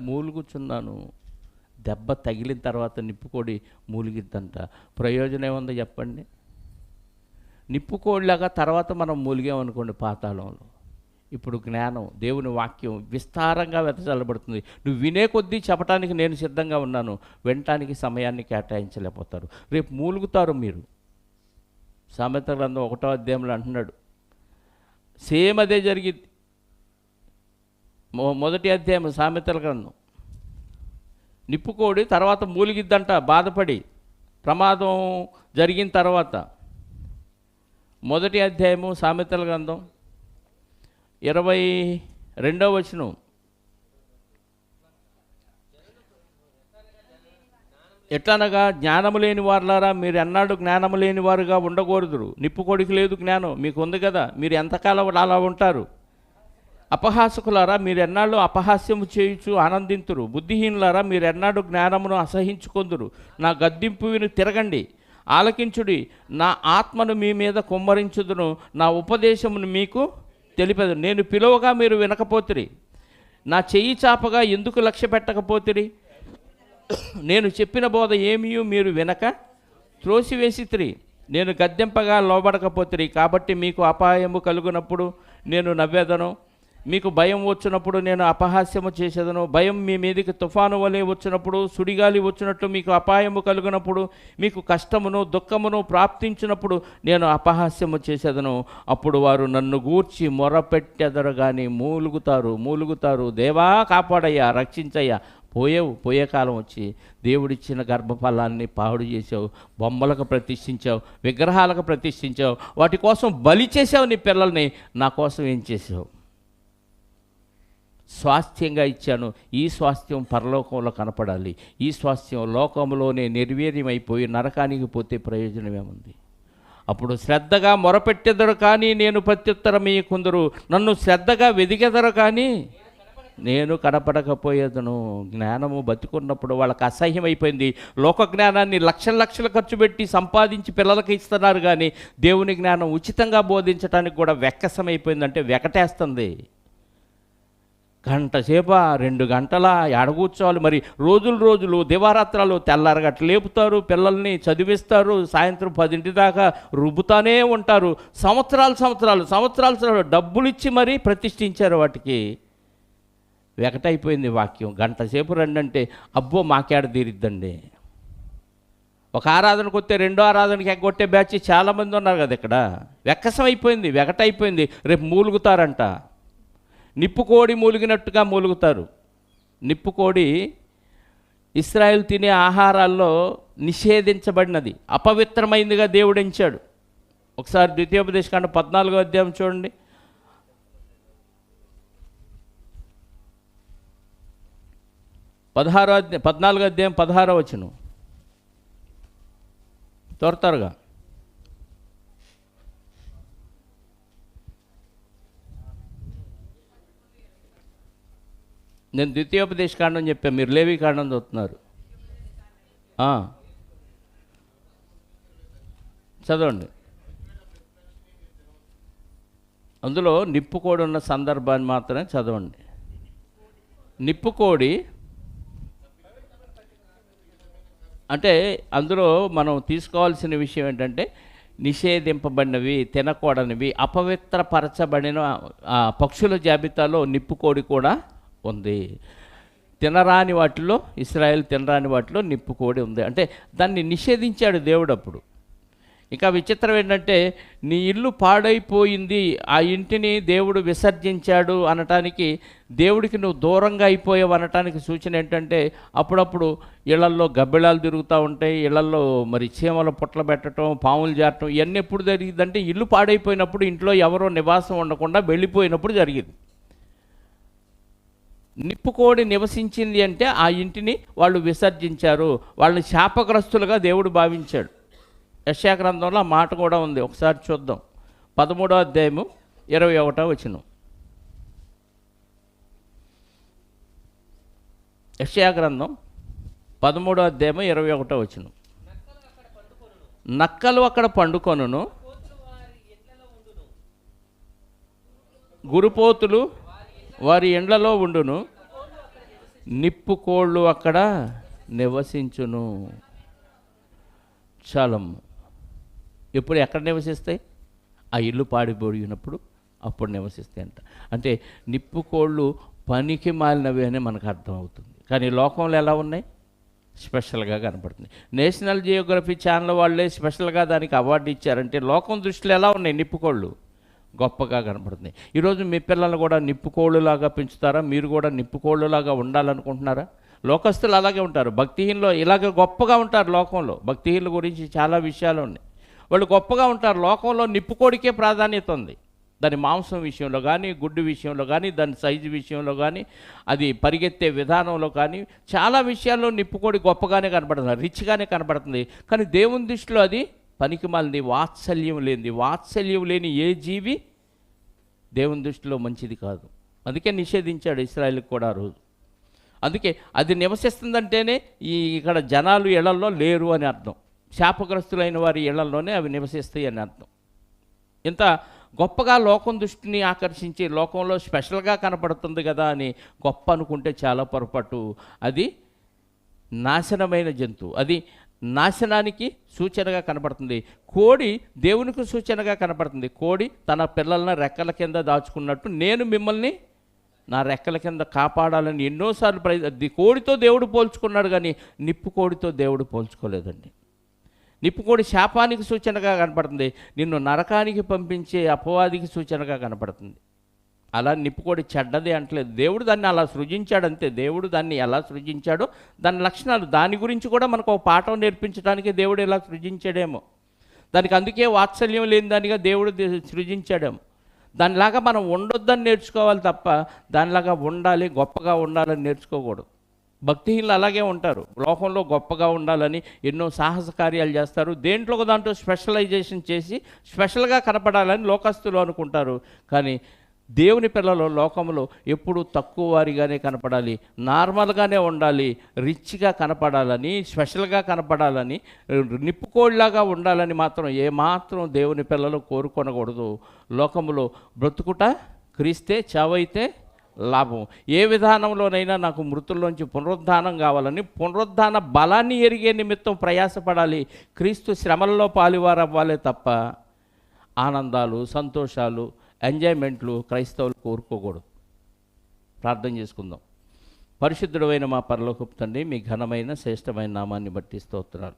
మూలుగుచున్నాను. దెబ్బ తగిలిన తర్వాత నిప్పుకోడి మూలిగిద్దంట. ప్రయోజనం ఏముందో చెప్పండి? నిప్పుకోడిలాగా తర్వాత మనం మూలిగామనుకోండి పాతాళంలో. ఇప్పుడు జ్ఞానం, దేవుని వాక్యం విస్తారంగా వెదజల్లబడుతుంది. నువ్వు వినే కొద్దీ చెప్పడానికి నేను సిద్ధంగా ఉన్నాను, వినటానికి సమయాన్ని కేటాయించలేకపోతారు. రేపు మూలుగుతారు మీరు. సామెతల గ్రంథం 1వ అధ్యాయంలో అంటున్నాడు, సేమ్ అదే జరిగింది. మొదటి అధ్యాయం సామెతల గ్రంథం. నిప్పుకోడి తర్వాత మూలిగిద్దంట బాధపడి, ప్రమాదం జరిగిన తర్వాత. మొదటి అధ్యాయము సామెతల గ్రంథం 22వ వచనం. ఎట్లనగా జ్ఞానము లేని వారులారా, మీరు ఎన్నాడు జ్ఞానము లేని వారుగా ఉండకూడదురు. నిప్పుకోడికి లేదు జ్ఞానం, మీకు ఉంది కదా, మీరు ఎంతకాలం అలా ఉంటారు. అపహాసకులారా, మీరు ఎన్నాళ్ళు అపహాస్యము చేయుచు ఆనందింతురు. బుద్ధిహీనులారా, మీరు ఎన్నాడు జ్ఞానమును అసహించుకొందురు. నా గద్దింపు విని తిరగండి, ఆలకించుడి. నా ఆత్మను మీ మీద కుమ్మరించుదును, నా ఉపదేశమును మీకు తెలిపదు. నేను పిలువగా మీరు వినకపోతిరి, నా చెయ్యి చాపగా ఎందుకు లక్ష్య పెట్టకపోతిరి. నేను చెప్పిన బోధ ఏమీ మీరు వినక త్రోసివేసితిరి. నేను గద్దెంపగా లోబడకపోతిరి. కాబట్టి మీకు అపాయము కలుగునప్పుడు నేను నవ్వేదను, మీకు భయం వచ్చినప్పుడు నేను అపహాస్యము చేసేదను. భయం మీ మీదకి తుఫాను వలె వచ్చినప్పుడు, సుడిగాలి వచ్చినట్లు మీకు అపాయము కలుగునప్పుడు, మీకు కష్టమును దుఃఖమును ప్రాప్తించినప్పుడు నేను అపహాస్యము చేసేదను. అప్పుడు వారు నన్ను గూర్చి మొరపెట్టెదరు కానీ మూలుగుతారు, దేవా కాపాడయ్యా, రక్షించయ్యా. పోయే కాలం వచ్చి దేవుడిచ్చిన గర్భఫలాన్ని పాడు చేసావు, బొమ్మలకు ప్రతిష్ఠించావు, విగ్రహాలకు ప్రతిష్ఠించావు, వాటి కోసం బలి చేసావు నీ పిల్లల్ని. నా కోసం ఏం చేసావు? స్వాస్థ్యంగా ఇచ్చాను. ఈ స్వాస్థ్యం పరలోకంలో కనపడాలి. ఈ స్వాస్థ్యం లోకంలోనే నిర్వీర్యమైపోయి నరకానికి పోతే ప్రయోజనం ఏముంది? అప్పుడు శ్రద్ధగా మొరపెట్టెదరు కానీ నేను ప్రత్యుత్తరం ఇయ్యకుందురు. నన్ను శ్రద్ధగా వెదికెదరు కానీ నేను కనపడకపోయేదను. జ్ఞానము బతికున్నప్పుడు వాళ్ళకి అసహ్యం అయిపోయింది. లోక జ్ఞానాన్ని లక్షలు ఖర్చు పెట్టి సంపాదించి పిల్లలకి ఇస్తున్నారు కానీ దేవుని జ్ఞానం ఉచితంగా బోధించడానికి కూడా వెక్కసమైపోయిందంటే వెకటేస్తుంది. గంట సేపా 2 గంటల ఎడగూర్చోవాలి. మరి రోజులు దివారాత్రాలు తెల్లారగట్ల లేపుతారు, పిల్లల్ని చదివిస్తారు, సాయంత్రం 10 దాకా రుబ్బుతానే ఉంటారు. సంవత్సరాలు డబ్బులు ఇచ్చి మరీ ప్రతిష్ఠించారు. వాటికి వెకటైపోయింది వాక్యం. గంట సేపు రండి అంటే అబ్బో మాకేడ తీరిద్దండి. ఒక ఆరాధనకు వస్తే 2వ ఆరాధనకి ఎగ్గొట్టే బ్యాచ్ చాలామంది ఉన్నారు కదా. ఇక్కడ వెక్కసం అయిపోయింది, వెకటైపోయింది. రేపు మూలుగుతారంట. నిప్పుకోడి మూలిగినట్టుగా మూలుగుతారు. నిప్పుకోడి ఇశ్రాయేలు తినే ఆహారాల్లో నిషేధించబడినది, అపవిత్రమైందిగా దేవుడు ఎంచాడు. ఒకసారి ద్వితీయోపదేశకాండం 14వ అధ్యాయం చూడండి. 14వ అధ్యాయం 16వ వచనం. త్వరగా నేను ద్వితీయోపదేశకాండం చెప్పాను, మీరు లేవి కాండం చదువుతున్నారు. చదవండి. అందులో నిప్పుకోడి ఉన్న సందర్భాన్ని మాత్రమే చదవండి. నిప్పుకోడి అంటే అందులో మనం తీసుకోవాల్సిన విషయం ఏంటంటే నిషేధింపబడినవి, తినకూడనివి, అపవిత్రపరచబడిన పక్షుల జాబితాలో నిప్పుకోడి కూడా ఉంది. తినరాని వాటిలో, ఇశ్రాయేల్ తినరాని వాటిలో నిప్పుకోడి ఉంది. అంటే దాన్ని నిషేధించాడు దేవుడు. అప్పుడు ఇంకా విచిత్రం ఏంటంటే నీ ఇల్లు పాడైపోయింది, ఆ ఇంటిని దేవుడు విసర్జించాడు అనటానికి, దేవుడికి నువ్వు దూరంగా అయిపోయావు అనటానికి సూచన ఏంటంటే అప్పుడప్పుడు ఇళ్లల్లో గబ్బిళాలు తిరుగుతూ ఉంటాయి, ఇళ్లల్లో మరి చీమల పుట్ల పెట్టడం, పాములు జారటం, ఇవన్నీ ఎప్పుడు జరిగిందంటే ఇల్లు పాడైపోయినప్పుడు, ఇంట్లో ఎవరో నివాసం ఉండకుండా వెళ్ళిపోయినప్పుడు జరిగింది. నిప్పుకోడి నివసించింది అంటే ఆ ఇంటిని వాళ్ళు విసర్జించారు, వాళ్ళని శాపగ్రస్తులుగా దేవుడు భావించాడు. యెషయా గ్రంథంలో ఆ మాట కూడా ఉంది. ఒకసారి చూద్దాం. 13వ అధ్యాయము 21వ వచనం. యెషయా గ్రంథం 13వ అధ్యాయము 21వ వచనం. నక్కలు అక్కడ పండుకొనును, గురుపోతులు వారి ఎండ్లలో ఉండును, నిప్పుకోళ్ళు అక్కడ నివసించును. చాలమ్మ. ఎప్పుడు ఎక్కడ నివసిస్తాయి? ఆ ఇల్లు పాడిపోయినప్పుడు అప్పుడు నివసిస్తాయి అంట. అంటే నిప్పుకోళ్ళు పనికి మాలినవి అని మనకు అర్థం అవుతుంది. కానీ లోకంలో ఎలా ఉన్నాయి? స్పెషల్గా కనపడుతుంది. నేషనల్ జియోగ్రఫీ ఛానల్ వాళ్ళే స్పెషల్గా దానికి అవార్డు ఇచ్చారంటే లోకం దృష్టిలో ఎలా ఉన్నాయి నిప్పుకోళ్ళు? గొప్పగా కనపడుతుంది. ఈరోజు మీ పిల్లలు కూడా నిప్పుకోళ్ళులాగా పెంచుతారా? మీరు కూడా నిప్పుకోళ్ళులాగా ఉండాలనుకుంటున్నారా? లోకస్తులు అలాగే ఉంటారు. భక్తిహీనలో ఇలాగ గొప్పగా ఉంటారు. లోకంలో భక్తిహీనుల గురించి చాలా విషయాలు ఉన్నాయి. వాళ్ళు గొప్పగా ఉంటారు. లోకంలో నిప్పుకోడికే ప్రాధాన్యత ఉంది. దాని మాంసం విషయంలో కానీ, గుడ్డు విషయంలో కానీ, దాని సైజు విషయంలో కానీ, అది పరిగెత్తే విధానంలో కానీ చాలా విషయాల్లో నిప్పుకోడి గొప్పగానే కనపడుతుంది, రిచ్గానే కనపడుతుంది. కానీ దేవుని దృష్టిలో అది పనికిమాలింది, వాత్సల్యం లేనిది. వాత్సల్యం లేని ఏ జీవి దేవుని దృష్టిలో మంచిది కాదు. అందుకే నిషేధించాడు ఇశ్రాయేలుకి కూడా ఆ రోజు. అందుకే అది నివసిస్తుందంటేనే ఇక్కడ జనాలు ఇళ్లలో లేరు అని అర్థం. శాపగ్రస్తులైన వారి ఇళ్లలోనే అవి నివసిస్తాయి అని అర్థం. ఇంత గొప్పగా లోకం దృష్టిని ఆకర్షించి లోకంలో స్పెషల్గా కనపడుతుంది కదా అని గొప్ప అనుకుంటే చాలా పొరపాటు. అది నాశనమైన జంతువు. అది నాశనానికి సూచనగా కనపడుతుంది. కోడి దేవునికి సూచనగా కనపడుతుంది. కోడి తన పిల్లలను రెక్కల కింద దాచుకున్నట్టు నేను మిమ్మల్ని నా రెక్కల కింద కాపాడాలని ఎన్నోసార్లు కోడితో దేవుడు పోల్చుకున్నాడు, కానీ నిప్పు కోడితో దేవుడు పోల్చుకోలేదండి. నిప్పుకోడి శాపానికి సూచనగా కనపడుతుంది, నిన్ను నరకానికి పంపించే అపవాదికి సూచనగా కనపడుతుంది. అలా నిప్పుకోడి చెడ్డది అంటలేదు. దేవుడు దాన్ని అలా సృజించాడంతే. దేవుడు దాన్ని ఎలా సృజించాడో దాని లక్షణాలు, దాని గురించి కూడా మనకు ఒక పాఠం నేర్పించడానికి దేవుడు ఎలా సృజించాడేమో. దానికి అందుకే వాత్సల్యం లేని దానిగా దేవుడు సృజించాడేమో. దానిలాగా మనం ఉండొద్దని నేర్చుకోవాలి తప్ప దానిలాగా ఉండాలి, గొప్పగా ఉండాలని నేర్చుకోకూడదు. భక్తిహీనులు అలాగే ఉంటారు. లోకంలో గొప్పగా ఉండాలని ఎన్నో సాహస కార్యాలు చేస్తారు. దేంట్లో ఒక దాంట్లో స్పెషలైజేషన్ చేసి స్పెషల్గా కనపడాలని లోకస్తులు అనుకుంటారు. కానీ దేవుని పిల్లలు లోకంలో ఎప్పుడు తక్కువ వారిగానే కనపడాలి, నార్మల్గానే ఉండాలి, రిచ్గా కనపడాలని, స్పెషల్గా కనపడాలని, నిప్పుకోళ్ళలాగా ఉండాలని మాత్రం ఏమాత్రం దేవుని పిల్లలు కోరుకొనకూడదు. లోకంలో బ్రతుకుట క్రీస్తే, చావైతే లాభం. ఏ విధానంలోనైనా నాకు మృతుల్లోంచి పునరుద్ధానం కావాలని, పునరుద్ధాన బలాన్ని ఎరిగే నిమిత్తం ప్రయాసపడాలి. క్రీస్తు శ్రమల్లో పాలువారు అవ్వాలే తప్ప ఆనందాలు, సంతోషాలు, ఎంజాయ్మెంట్లు క్రైస్తవులు కోరుకోకూడదు. ప్రార్థన చేసుకుందాం. పరిశుద్ధుడైన మా పరలోకపు తండ్రి, మీ ఘనమైన శ్రేష్టమైన నామాన్ని బట్టి స్తోత్రాలు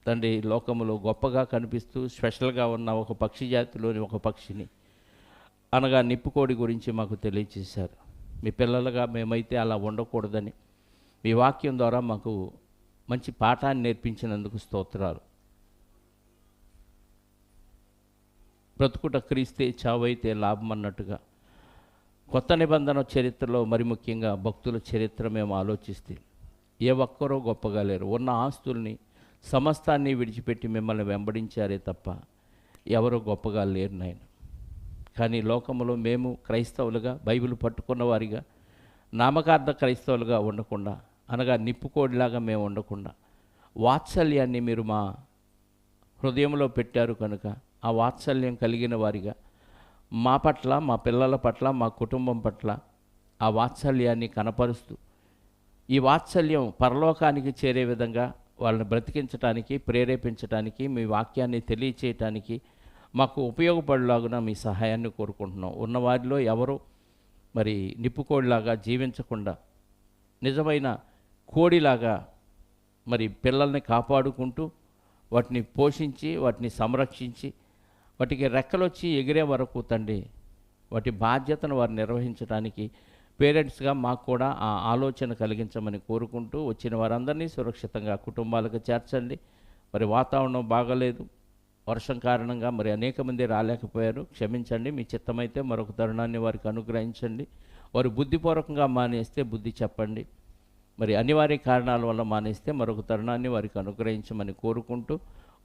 తండ్రి. లోకములో గొప్పగా కనిపిస్తూ స్పెషల్గా ఉన్న ఒక పక్షి జాతిలోని ఒక పక్షిని అనగా నిప్పుకోడి గురించి మాకు తెలియచేశారు. మీ పిల్లలుగా మేమైతే అలా ఉండకూడదని మీ వాక్యం ద్వారా మాకు మంచి పాఠాన్ని నేర్పించినందుకు స్తోత్రాలు. బ్రతుకుట క్రీస్తే, చావైతే లాభం అన్నట్టుగా కొత్త నిబంధన చరిత్రలో మరి ముఖ్యంగా భక్తుల చరిత్ర మేము ఆలోచిస్తే ఏ ఒక్కరూ గొప్పగా లేరు. ఉన్న ఆస్తుల్ని సమస్తాన్ని విడిచిపెట్టి మిమ్మల్ని వెంబడించారే తప్ప ఎవరూ గొప్పగా లేరు నాయన. కానీ లోకంలో మేము క్రైస్తవులుగా, బైబిల్ పట్టుకున్న వారిగా, నామకార్థ క్రైస్తవులుగా ఉండకుండా, అనగా నిప్పుకోడిలాగా మేము ఉండకుండా, వాత్సల్యాన్ని మీరు మా హృదయంలో పెట్టారు కనుక ఆ వాత్సల్యం కలిగిన వారిగా మా పట్ల, మా పిల్లల పట్ల, మా కుటుంబం పట్ల ఆ వాత్సల్యాన్ని కనపరుస్తూ ఈ వాత్సల్యం పరలోకానికి చేరే విధంగా వాళ్ళని బ్రతికించడానికి, ప్రేరేపించడానికి, మీ వాక్యాన్ని తెలియచేయటానికి మాకు ఉపయోగపడేలాగున మీ సహాయాన్ని కోరుకుంటున్నాం. ఉన్నవారిలో ఎవరు మరి నిప్పుకోడిలాగా జీవించకుండా నిజమైన కోడిలాగా మరి పిల్లల్ని కాపాడుకుంటూ వాటిని పోషించి, వాటిని సంరక్షించి, వాటికి రెక్కలొచ్చి ఎగిరే వరకు తండ్రి వాటి బాధ్యతను వారు నిర్వహించడానికి పేరెంట్స్గా మాకు కూడా ఆ ఆలోచన కలిగించమని కోరుకుంటూ వచ్చిన వారందరినీ సురక్షితంగా కుటుంబాలకు చేర్చండి. మరి వాతావరణం బాగలేదు, వర్షం కారణంగా మరి అనేక మంది రాలేకపోయారు, క్షమించండి. మీ చిత్తమైతే మరొక తరుణాన్ని వారికి అనుగ్రహించండి. వారు బుద్ధిపూర్వకంగా మానేస్తే బుద్ధి చెప్పండి, మరి అనివార్య కారణాల వల్ల మానేస్తే మరొక తరుణాన్ని వారికి అనుగ్రహించమని కోరుకుంటూ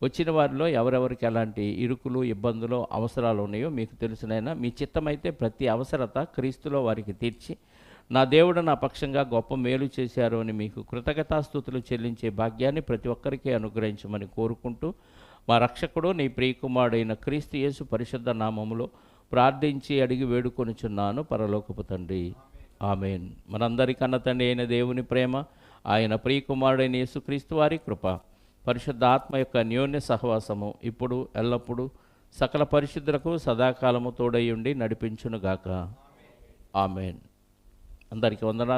వచ్చిన వారిలో ఎవరెవరికి ఎలాంటి ఇరుకులు, ఇబ్బందులు, అవసరాలు ఉన్నాయో మీకు తెలుసునైనా మీ చిత్తమైతే ప్రతి అవసరత క్రీస్తులో వారికి తీర్చి నా దేవుడు నా పక్షంగా గొప్ప మేలు చేశారు అని మీకు కృతజ్ఞతాస్తుతులు చెల్లించే భాగ్యాన్ని ప్రతి ఒక్కరికి అనుగ్రహించమని కోరుకుంటూ మా రక్షకుడు నీ ప్రియకుమారుడైన క్రీస్తు యేసు పరిశుద్ధ నామములో ప్రార్థించి అడిగి వేడుకొనుచున్నాను పరలోకపు తండ్రి, ఆమెన్. మనందరికన్న తండ్రి అయిన దేవుని ప్రేమ, ఆయన ప్రియకుమారుడైన యేసుక్రీస్తు వారి కృప, పరిశుద్ధాత్మ యొక్క అన్యోన్య సహవాసము ఇప్పుడు ఎల్లప్పుడూ సకల పరిశుద్ధులకు సదాకాలము తోడై ఉండి నడిపించునుగాక. ఆమెన్. అందరికీ వందనాలు.